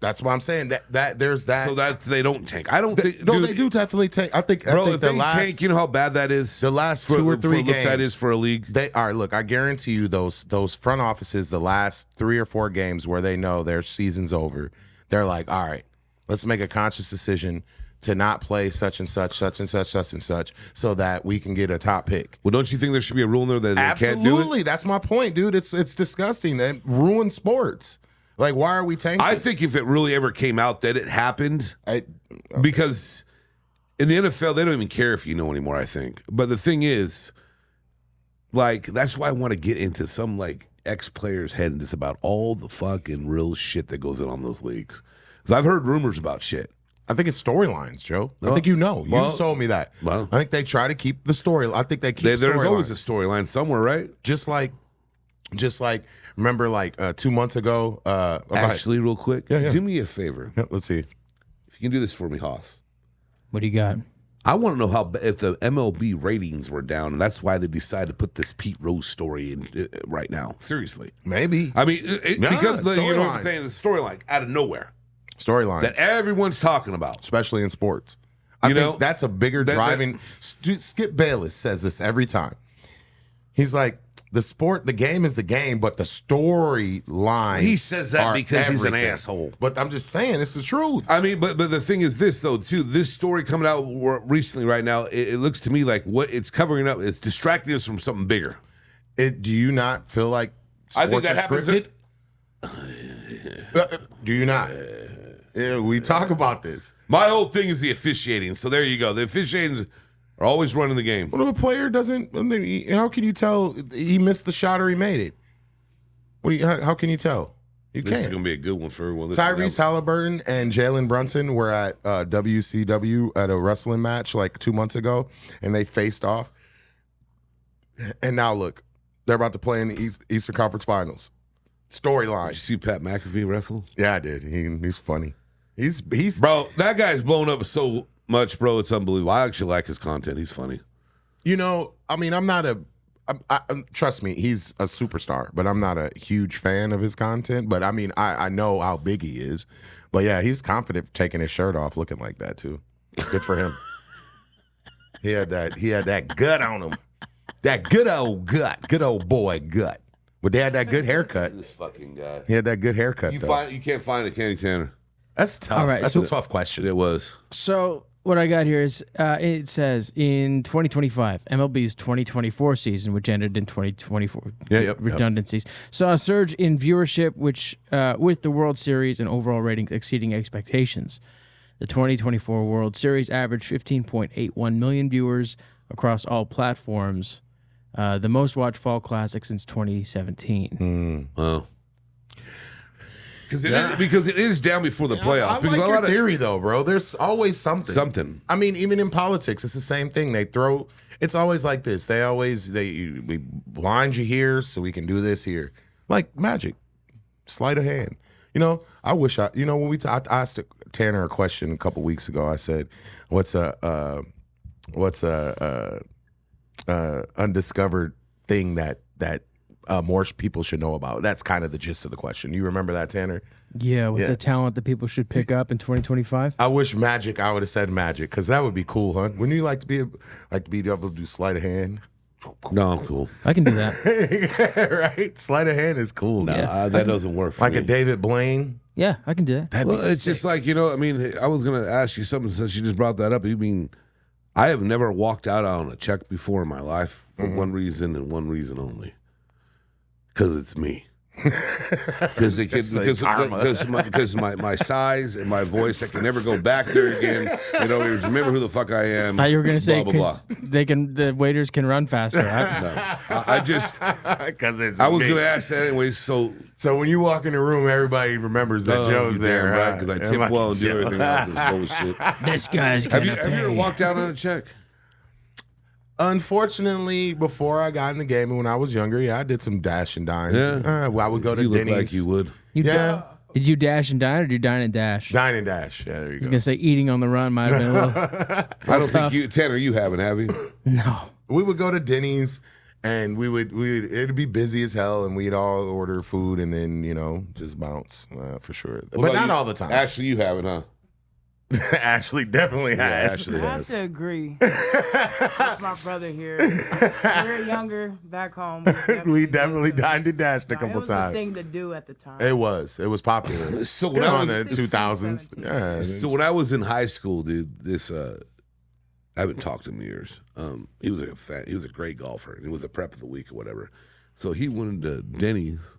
That's what I'm saying. That there's that.
So they don't tank. I don't think.
No, they do definitely tank. I think.
Bro,
I think
if they tank, you know how bad that is.
The last 2 or 3 games
that is for a league.
All right, look, I guarantee you those front offices, the last 3 or 4 games where they know their season's over, they're like, all right, let's make a conscious decision to not play such and such, such and such, such and such, so that we can get a top pick.
Well, don't you think there should be a rule in there that they can't do it?
Absolutely, that's my point, dude. It's disgusting and ruins sports. Like, why are we tanking?
I think if it really ever came out that it happened, because in the NFL they don't even care if you know anymore. I think, but the thing is, like, that's why I want to get into some like ex-player's head and just about all the fucking real shit that goes on those leagues. Because I've heard rumors about shit.
I think it's storylines, Joe. I think you told me that. Well, I think they try to keep the story. I think they keep. There's
always a storyline somewhere, right?
Just like, remember, like 2 months ago.
Actually, real quick, do me a favor.
Yeah, let's see
if you can do this for me, Haas.
What do you got?
I want to know if the MLB ratings were down, and that's why they decided to put this Pete Rose story in right now. Seriously,
maybe.
I mean, because you know what I'm saying, the storyline out of nowhere.
Storylines
that everyone's talking about,
especially in sports. I think that's a bigger driving. Skip Bayless says this every time. He's like, the game is the game, but the storyline.
He says that because he's an asshole.
But I'm just saying, it's the truth.
I mean, but the thing is this, though, too. This story coming out recently right now, it looks to me like what it's covering up, it's distracting us from something bigger.
Do you not feel like sports
I think that
are
happens.
scripted? Do you not? Yeah, we talk about this.
My whole thing is the officiating. So there you go. The officiating are always running the game.
What if a player doesn't? How can you tell he missed the shot or he made it? How can you tell? You
This
can't.
is going to be a good one for everyone.
Tyrese Halliburton and Jalen Brunson were at WCW at a wrestling match like 2 months ago, and they faced off. And now look, they're about to play in the Eastern Conference Finals. Storyline.
Did you see Pat McAfee wrestle?
Yeah, I did. He's funny. He's
Bro, that guy's blown up so much, bro. It's unbelievable. I actually like his content. He's funny.
You know, I mean, I'm not trust me, he's a superstar, but I'm not a huge fan of his content. But I mean, I know how big he is. But yeah, he's confident taking his shirt off looking like that too. Good for him. He had that gut on him. That good old boy gut. But they had that good haircut.
This fucking guy.
He had that good haircut,
You
though.
can't find it, can you, Tanner?
That's tough.
All right,
That's a tough question.
It was.
So what I got here is it says in 2025, MLB's 2024 season, which ended in 2024, redundancies, saw a surge in viewership, which with the World Series and overall ratings exceeding expectations. The 2024 World Series averaged 15.81 million viewers across all platforms, the most watched fall classic since 2017.
Oh. Because it is down before the playoffs.
I
because
like your theory, though, bro. There's always something.
Something.
I mean, even in politics, it's the same thing. It's always like this. We blind you here so we can do this here. Like magic. Sleight of hand. You know, I wish when I asked Tanner a question a couple weeks ago, I said, what's a undiscovered thing that more people should know about? That's kind of the gist of the question. You remember that, Tanner?
Yeah, with the talent that people should pick up in 2025.
I wish magic. I would have said magic because that would be cool, huh? Wouldn't you like to be able to do sleight of hand?
No, I'm cool.
I can do that.
Right? Sleight of hand is cool.
No, that doesn't work for
like
me.
a David Blaine.
Yeah, I can do that.
Well, it's just like, I mean, I was going to ask you something since you just brought that up. You mean, I have never walked out on a check before in my life for one reason and one reason only. Because it's me. Because my size and my voice, I can never go back there again. Remember who the fuck I am.
I thought you were going to say
blah, blah,
because the waiters can run faster.
I just
because it's.
I was going to ask that anyway. So
when you walk in the room, everybody remembers that Joe's there, right?
Because I tip well and do everything else is bullshit.
This guy's
Have
gonna
you ever walked out on a check?
Unfortunately, before I got in the game and when I was younger, I did some dash and dines.
Yeah.
I would go to
You look
Denny's.
like you would.
Did you dash and dine or did you dine and dash?
Dine and dash. Yeah, there you
I was
go.
going to say eating on the run might have been a little
I don't
tough.
think you, Tanner, you haven't, have you?
No.
We would go to Denny's and it'd be busy as hell and we'd all order food and then, just bounce for sure. But not all the time.
Actually, you haven't, huh?
Ashley definitely has.
Ashley
I have
has.
to agree with my brother here. When we were younger, back home,
We definitely dined and dashed a couple
it was
times.
the thing to do at the time.
It was popular.
So when I
in
was
the 2000s. Yeah.
So when I was in high school, dude, this I haven't talked to him in years. He was he was a great golfer, and it was the prep of the week or whatever. So he went into Denny's,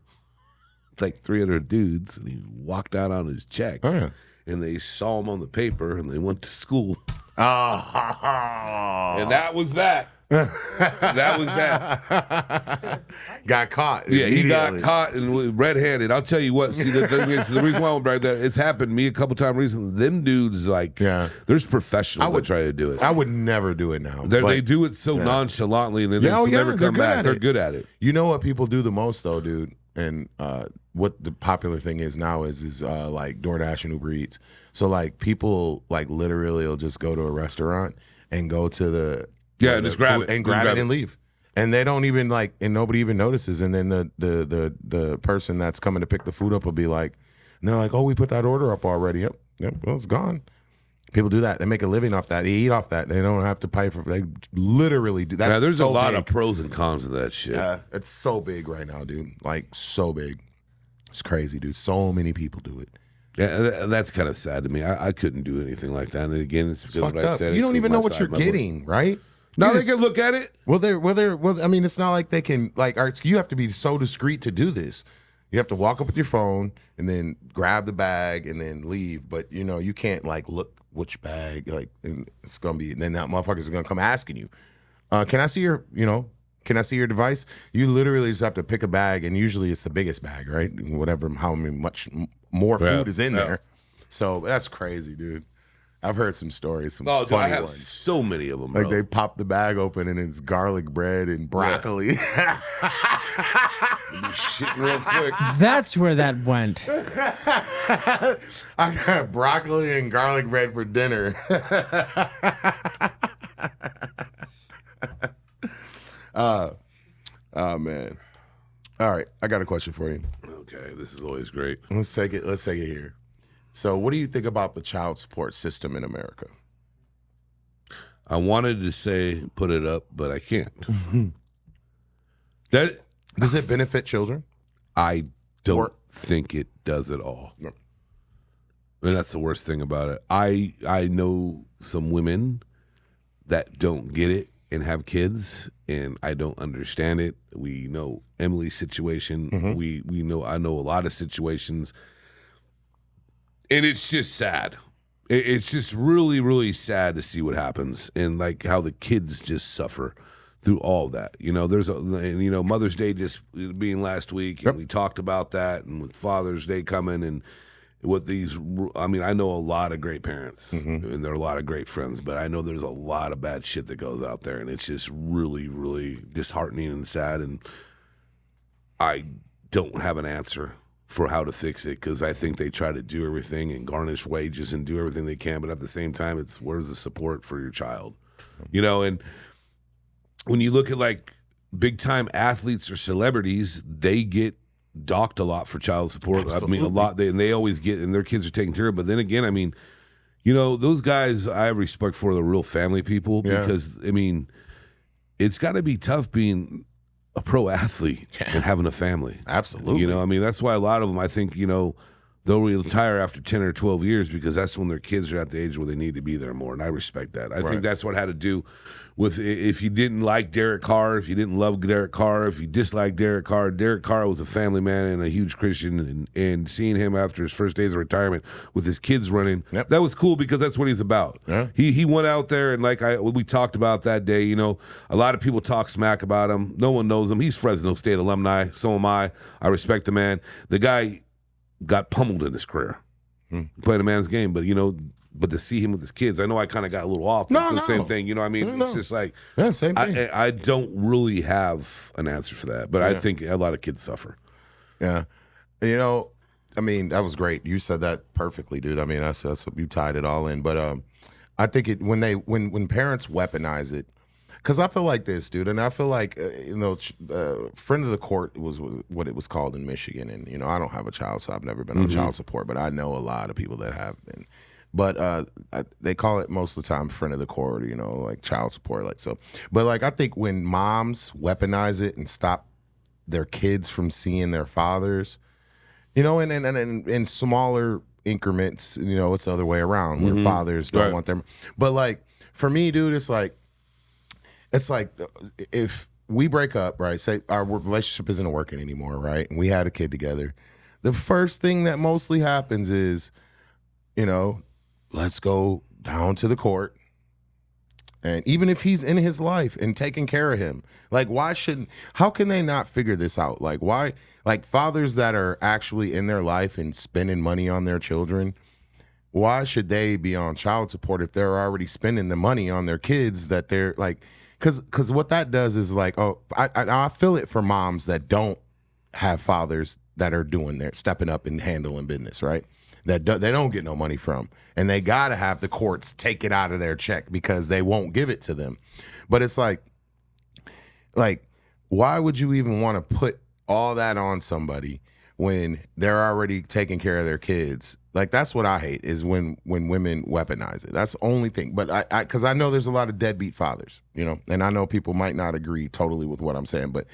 like 300 dudes, and he walked out on his check.
Oh, yeah.
And they saw him on the paper, and they went to school,
Oh.
and that was that. That was that.
Got caught.
Yeah, he got
immediately.
caught and red-handed. I'll tell you what. See, the thing is, the reason why I'm brag that it's happened to me a couple times recently. Them dudes, there's professionals that try to do it.
I would never do it now.
They do it so nonchalantly, and then they'll never come back. They're good at it.
You know what people do the most, though, dude? And what the popular thing is now is like DoorDash and Uber Eats. So like people like literally will just go to a restaurant and go to the
just grab it
and grab it and leave, and they don't even and nobody even notices. And then the person that's coming to pick the food up will be like, and they're like, oh, we put that order up already. Yep, well, it's gone. People do that. They make a living off that. They eat off that. They don't have to pay for. They literally do that.
There's
so
a lot
big.
of pros and cons of that shit.
It's so big right now, dude. Like so big. It's crazy, dude. So many people do it.
Yeah, that's kind of sad to me. I couldn't do anything like that. And again, it's
fucked
what I
up.
said.
You don't even know what you're
my boy.
getting, right?
Now
You
they
just-
can look at it.
Well, I mean, it's not like they can you have to be so discreet to do this. You have to walk up with your phone and then grab the bag and then leave. But you can't like look which bag, like, and it's gonna be. And then that motherfucker's gonna come asking you, "Can I see your, Can I see your device?" You literally just have to pick a bag, and usually it's the biggest bag, right? Whatever, much more food is in there. So that's crazy, dude. I've heard some stories. Some
Oh, dude,
funny
I have
ones.
so many of them, bro.
Like they pop the bag open and it's garlic bread and broccoli.
Be shitting real quick.
That's where that went.
I got broccoli and garlic bread for dinner. Oh man. All right, I got a question for you.
Okay, this is always great.
Let's take it here. So, what do you think about the child support system in America?
I wanted to say put it up, but I can't. That
Does it benefit children?
I don't
Or-
think it does at all.
No.
And that's the worst thing about it. I know some women that don't get it and have kids, and I don't understand it. We know Emily's situation.
Mm-hmm.
I know a lot of situations, and it's just sad. It's just really, really sad to see what happens and like how the kids just suffer through all that. There's Mother's Day just being last week, and we talked about that, and with Father's Day coming, and with these, I mean, I know a lot of great parents, and there are a lot of great friends, but I know there's a lot of bad shit that goes out there, and it's just really, really disheartening and sad, and I don't have an answer for how to fix it, because I think they try to do everything and garnish wages and do everything they can, but at the same time, it's where's the support for your child? And when you look at like big time athletes or celebrities, they get docked a lot for child support.
Absolutely.
I mean, a lot, and they always get, and their kids are taken care of. But then again, I mean, those guys I have respect for, the real family people, because I mean, it's got to be tough being a pro athlete and having a family.
Absolutely.
I mean, that's why a lot of them, I think, they'll retire after 10 or 12 years, because that's when their kids are at the age where they need to be there more. And I respect that. I think that's what had to do with, if you didn't like Derek Carr, if you didn't love Derek Carr, if you disliked Derek Carr was a family man and a huge Christian, and seeing him after his first days of retirement with his kids running, that was cool, because that's what he's about.
Yeah.
He went out there, and like we talked about that day, a lot of people talk smack about him. No one knows him. He's Fresno State alumni. So am I. I respect the man. The guy got pummeled in his career. Playing a man's game, but to see him with his kids, I know I kind of got a little off. But it's the same thing, I mean? It's just like,
same thing.
I don't really have an answer for that, but I think a lot of kids suffer.
Yeah. I mean, that was great. You said that perfectly, dude. I mean, that's you tied it all in. But I think when parents weaponize it, because I feel like this, dude, and I feel like friend of the court was what it was called in Michigan, and I don't have a child, so I've never been on child support, but I know a lot of people that have been. But they call it most of the time friend of the court, like child support, like so. But like I think when moms weaponize it and stop their kids from seeing their fathers, and in smaller increments, it's the other way around where fathers don't want them. But like for me, dude, it's like if we break up, right? Say our relationship isn't working anymore, right? And we had a kid together. The first thing that mostly happens is, let's go down to the court. And even if he's in his life and taking care of him, like how can they not figure this out? Like why, like fathers that are actually in their life and spending money on their children, why should they be on child support if they're already spending the money on their kids that they're like, because what that does is like, I feel it for moms that don't have fathers that are stepping up and handling business, right? That they don't get no money from, and they gotta have the courts take it out of their check because they won't give it to them. But it's like, why would you even want to put all that on somebody when they're already taking care of their kids. Like, that's what I hate, is when women weaponize it. That's the only thing. But because I know there's a lot of deadbeat fathers, and I know people might not agree totally with what I'm saying, but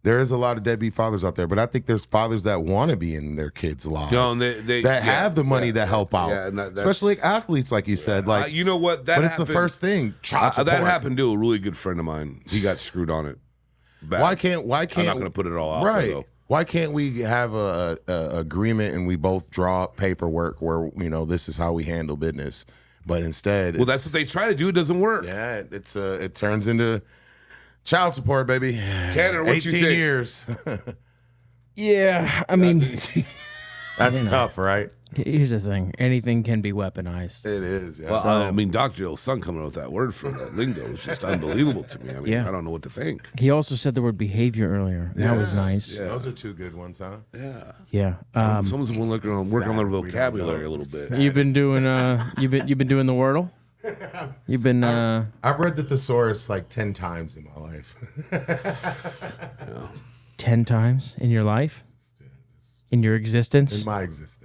there is a lot of deadbeat fathers out there. But I think there's fathers that want to be in their kids' lives, that have the money to help out, especially like athletes, like you said. Like,
you know what? That
but it's the first thing. Child support.
That happened to a really good friend of mine. He got screwed on it. Bad.
Why can't?
I'm not going to put it all out there, though.
Why can't we have a agreement and we both draw up paperwork where this is how we handle business? But instead,
that's what they try to do. It doesn't work.
Yeah, it turns into child support, baby.
Tanner, what
18
you think?
years.
Yeah, I mean,
that's tough, right?
Here's the thing: anything can be weaponized.
It is. Yeah.
Well, I mean, Dr. Il's son coming up with that word for that lingo is just unbelievable to me. I mean, I don't know what to think.
He also said the word behavior earlier. That was nice.
Yeah. Those are two good ones, huh?
Yeah.
Someone's been working on their vocabulary a little bit.
You've been doing you've been doing the Wordle. You've been.
I've read the thesaurus like 10 times in my life.
10 times in your life, in your existence,
in my existence.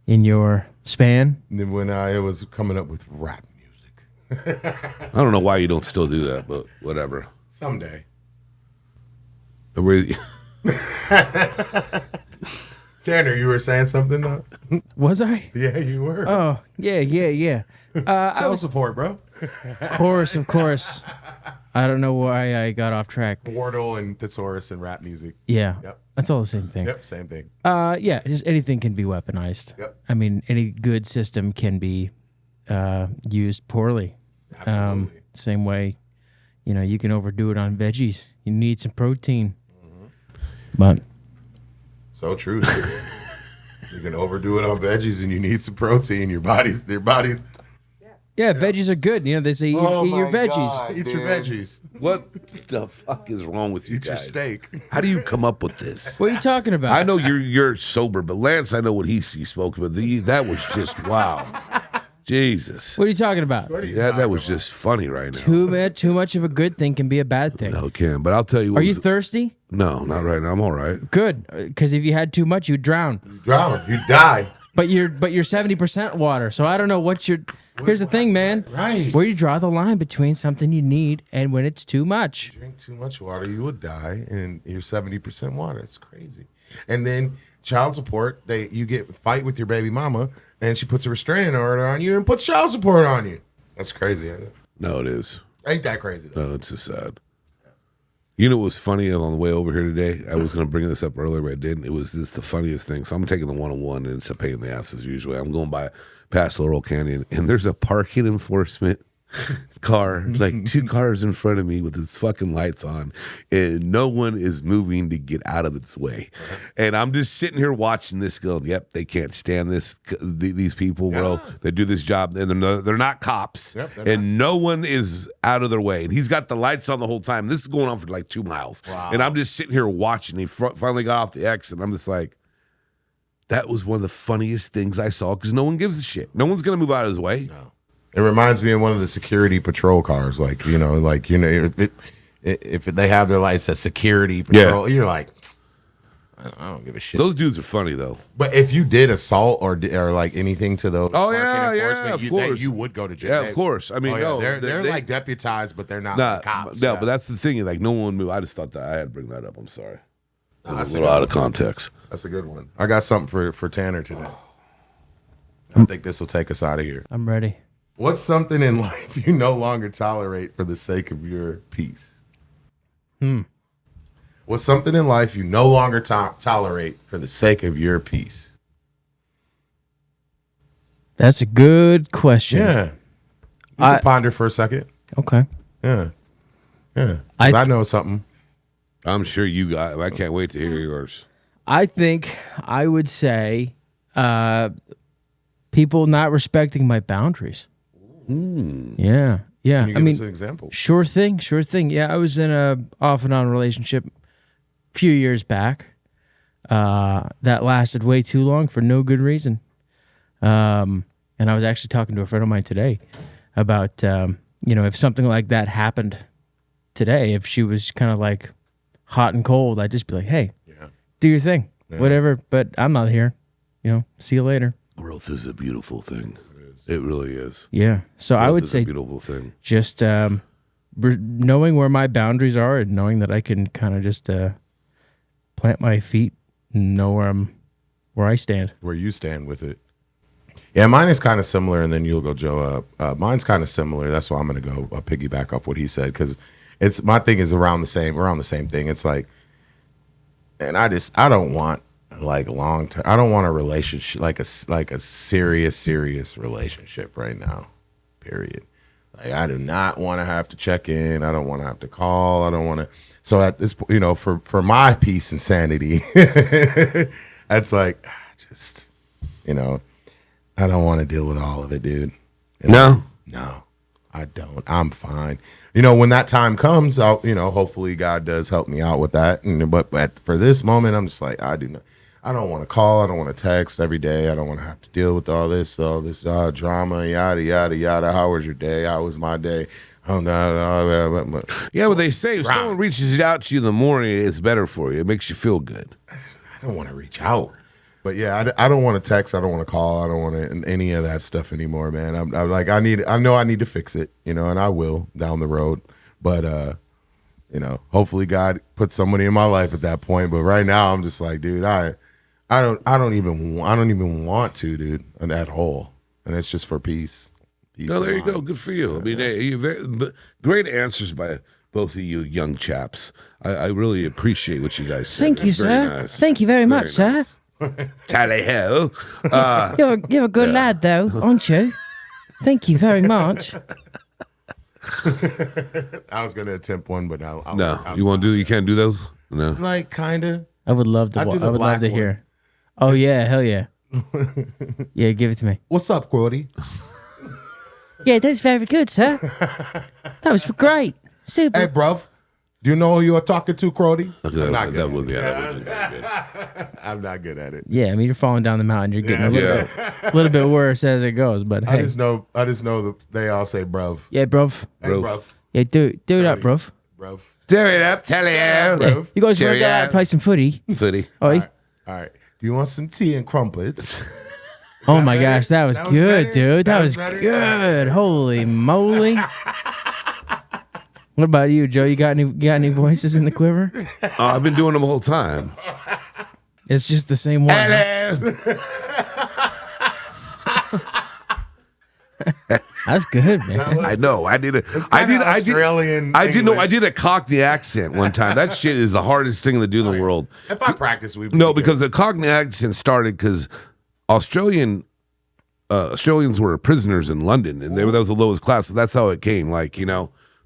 In your span?
And then when I was coming up with rap music.
I don't know why you don't still do that, but whatever.
Someday. Tanner, you were saying something though?
Was I?
Yeah, you were.
Oh, yeah.
Child support, bro.
Of course. I don't know why I got off track.
Wordle and thesaurus and rap music.
Yeah.
Yep.
That's all the same thing.
Yep, same thing.
Yeah, just anything can be weaponized.
Yep.
I mean, any good system can be used poorly.
Absolutely.
Same way, you can overdo it on veggies. You need some protein. But
so true. You can overdo it on veggies and you need some protein. Your body's
yeah, veggies are good. They say eat your veggies.
God, eat your veggies.
What the fuck is wrong with you
Eat
guys?
your steak.
How do you come up with this?
What are you talking about?
I know you're sober, but Lance, I know what he spoke about. That was just wow. Jesus.
What are you talking about?
That was just funny right now.
Too much of a good thing can be a bad thing.
No, it can. But I'll tell you what.
Are you thirsty?
No, not right now. I'm all right.
Good, because if you had too much, you'd drown.
You'd die.
But you're 70% water, so I don't know what you're. Here's the thing, man.
Right.
Where you draw the line between something you need and when it's too much.
Drink too much water, you would die, and you're 70% water. It's crazy. And then child support, you fight with your baby mama, and she puts a restraining order on you and puts child support on you. That's crazy, ain't it?
No, it is.
Ain't that crazy, though?
No, it's just sad. You know what was funny on the way over here today? I was going to bring this up earlier, but I didn't. It was just the funniest thing. So I'm taking the 101, and it's a pain in the ass as usually. I'm going past Laurel Canyon, and there's a parking enforcement car, like 2 cars in front of me with its fucking lights on, and no one is moving to get out of its way. And I'm just sitting here watching this going, yep, they can't stand these people, bro. They do this job, and they're not cops, and no one is out of their way. And he's got the lights on the whole time. This is going on for like 2 miles. Wow. And I'm just sitting here watching. He finally got off the exit, and I'm just like, that was one of the funniest things I saw, because no one gives a shit. No one's going to move out of his way.
No. It reminds me of one of the security patrol cars. If they have their lights at security patrol, you're like, I don't give a shit.
Those dudes are funny, though.
But if you did assault or like anything to those
of course.
you would go to jail.
Yeah, of course. I mean, no.
They're like deputized, but they're not like cops.
No, but that's the thing. Like, no one moved. I just thought that I had to bring that up. I'm sorry.
That's
a little out of context.
That's a good one. I got something for Tanner today. I think this will take us out of here.
I'm ready.
What's something in life you no longer tolerate for the sake of your peace? What's something in life you no longer tolerate for the sake of your peace?
That's a good question.
Yeah. You can ponder for a second.
Okay.
Yeah. I know something.
I'm sure you got. I can't wait to hear yours.
I think I would say people not respecting my boundaries. Yeah.
Can you give us an example?
Sure thing. Yeah, I was in a off and on relationship a few years back that lasted way too long for no good reason. And I was actually talking to a friend of mine today about, if something like that happened today, if she was kind of like hot and cold, I'd just be like, hey, do your thing. whatever. But I'm not here. See you later.
Growth is a beautiful thing. It really is.
Yeah. So I would say
a beautiful thing.
Just knowing where my boundaries are and knowing that I can kind of just plant my feet and know where I stand.
Where you stand with it. Yeah, mine is kind of similar, and then you'll go, Joe. Mine's kind of similar. That's why I'm going to go piggyback off what he said, because my thing is around the same thing. It's like, and I don't want like long term. I don't want a relationship like a serious relationship right now. Period. Like, I do not want to have to check in. I don't want to have to call. I don't want to. So at this point, for my peace and sanity, that's like just, I don't want to deal with all of it, dude.
No,
I don't. I'm fine. When that time comes, I'll, hopefully God does help me out with that. But for this moment, I'm just like, I don't want to call. I don't want to text every day. I don't want to have to deal with all this drama, yada, yada, yada. How was your day? How was my day? Oh, no.
Yeah, but they say if someone reaches out to you in the morning, it's better for you. It makes you feel good.
I don't want to reach out. But yeah, I don't want to text. I don't want to call. I don't want any of that stuff anymore, man. I'm like, I know I need to fix it, and I will down the road. But, hopefully God puts somebody in my life at that point. But right now I'm just like, dude, I don't even want to, dude, at all. And it's just for peace.
No, there you go. Good for you. I mean, great answers by both of you young chaps. I really appreciate what you guys said.
Thank you, sir. Nice. Thank you very much, sir.
Tally ho.
You're a good lad, though, aren't you? Thank you very much.
I was gonna attempt one, but I'll
you can't do those? No.
Like kinda.
I would love to. I would love to hear. Oh yeah, hell yeah. Yeah, give it to me.
What's up, Quody?
Yeah, that's very good, sir. That was great. Super.
Hey, bruv. Do you know who you are talking to, Crody?
I'm not good. That wasn't very good.
I'm not good at it.
Yeah, I mean, you're falling down the mountain. You're getting a little bit worse as it goes. But hey.
I just know that they all say bruv.
Yeah, bruv.
Hey, bruv.
Yeah, do it up, bruv.
Bruv.
Do it up, tell you.
Yeah. You guys want to go out and play some footy?
Footy.
Oi.
All right. Do you want some tea and crumpets?
Oh my gosh, that was good,
better?
dude. That was good. Holy moly. What about you, Joe? You got any voices in the quiver?
I've been doing them the whole time.
It's just the same one.
Hello.
That's good, man.
I know. I did a Cockney accent one time. That shit is the hardest thing to do in the world.
If I practice,
because the Cockney accent started because Australians were prisoners in London, and that was the lowest class. So that's how it came.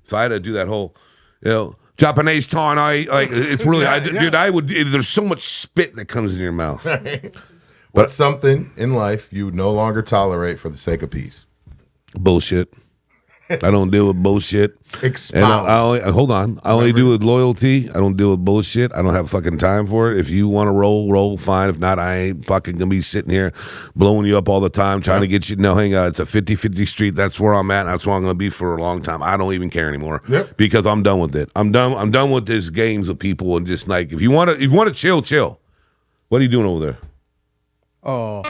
So I had to do that whole, Japanese town. It's really, there's so much spit that comes in your mouth.
But something in life you no longer tolerate for the sake of peace.
Bullshit. I don't deal with bullshit.
Expound.
And hold on. I only do with loyalty. I don't deal with bullshit. I don't have fucking time for it. If you want to roll, fine. If not, I ain't fucking gonna be sitting here blowing you up all the time, trying to get you knowing it's a 50-50 street. That's where I'm at. That's where I'm gonna be for a long time. I don't even care anymore because I'm done with it. I'm done with these games with people and just like if you want to chill. What are you doing over there?
Oh.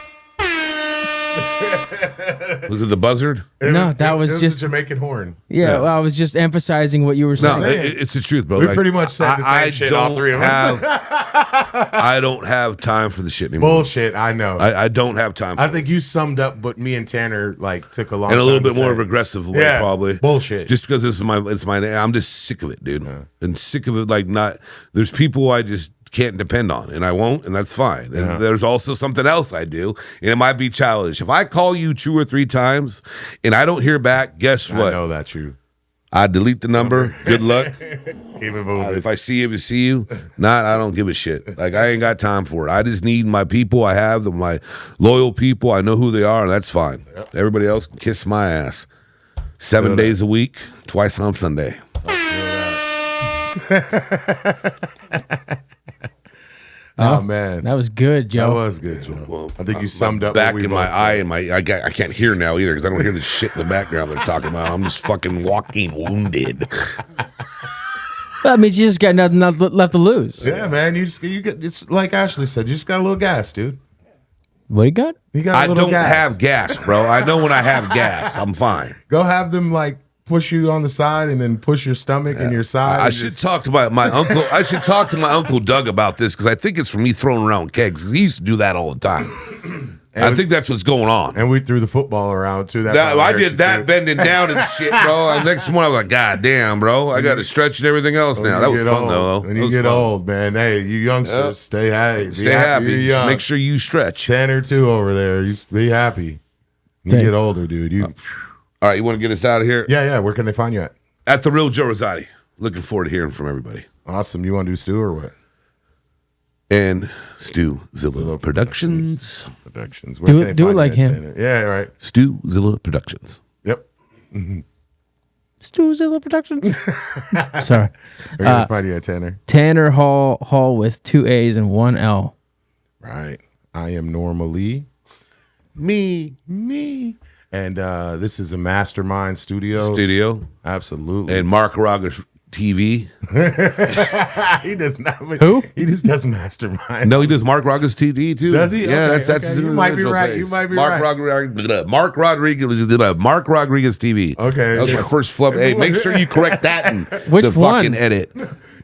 Was it the buzzard?
No, that was just
a Jamaican horn.
Yeah, well, I was just emphasizing what you were saying.
No, it's the truth, bro.
We pretty much said the same shit, all three of us.
I don't have time for the shit anymore.
Bullshit, I know.
I don't have time for
I think you summed up what me and Tanner took a long time.
And a little bit
to
more
say.
of aggressive way, probably.
Bullshit.
Just because it's my I'm just sick of it, dude. And sick of it there's people I just can't depend on, and I won't, and that's fine. And there's also something else I do, and it might be childish. If I call you 2 or 3 times and I don't hear back, guess what?
I know that's you.
I delete the number. Good luck.
Keep it moving.
If I see you. Not, I don't give a shit. I ain't got time for it. I just need my people. I have my loyal people. I know who they are, and that's fine. Yep. Everybody else can kiss my ass. 7 days a week, twice on Sunday.
Oh man,
that was good, Joe.
That was good, Joe. Well, I think you summed up.
Back in my eye and I can't hear now either because I don't hear the shit in the background they're talking about. I'm just fucking walking wounded.
That means you just got nothing left to lose.
Yeah, man. You get it's like Ashley said. You just got a little gas, dude.
What you got?
You got a
I
little
don't
gas.
have gas, bro. I know when I have gas, I'm fine.
Go have them like push you on the side and then push your stomach and your side.
I should talk to my uncle. I should talk to my uncle Doug about this because I think it's from me throwing around kegs. 'Cause he used to do that all the time. I think that's what's going on.
And we threw the football around too. That
Now,
probably
I
hurt
did
you,
that
too.
bending down and shit, bro. And next morning I was like, God damn, bro. I got to stretch and everything else now. That was fun, though.
When you get old, man, hey, you youngsters, stay happy.
Stay happy.
You're
Just
young.
make sure you stretch.
10 or 2 over there. You be happy. You get older, dude. You.
All right, you want to get us out of here?
Yeah. Where can they find you at?
At The Real Joe Rosati. Looking forward to hearing from everybody.
Awesome. You want to do Stu or what?
And Stu Zilla Productions.
Productions.
Do it like him.
Tanner? Yeah, right.
Stu Zilla Productions.
Yep.
Stuzilla Productions. Sorry.
We're gonna find you at Tanner.
Tanner Hall with 2 A's and 1 L.
Right. I am normally
Me.
and this is a Mastermind Studio. Absolutely.
And Mark Rogers TV.
He does not.
Who?
He just does Mastermind.
No, he does Mark Rogers TV too.
Does he?
Yeah,
Okay,
that's
okay.
his
You might be
individual
right.
page.
You might be
Mark
right.
Mark Rodriguez TV.
Okay.
That was my first flub. Hey, make sure you correct that in
Which
the
one?
fucking edit.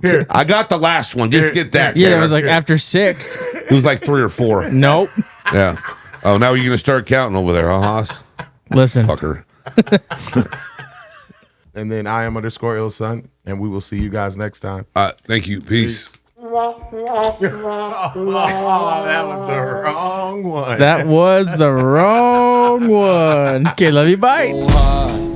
Here.
I got the last one. Just get that.
Yeah, it
Tanner.
was like after 6.
It was like 3 or 4.
Nope.
Yeah. Oh, now you're gonna start counting over there, huh, Haas?
Listen.
Fucker.
And then I am _ill son, and we will see you guys next time.
Thank you. Peace.
Oh, that was the wrong one.
That was the wrong one. Okay, love you. Bye.
Go hard.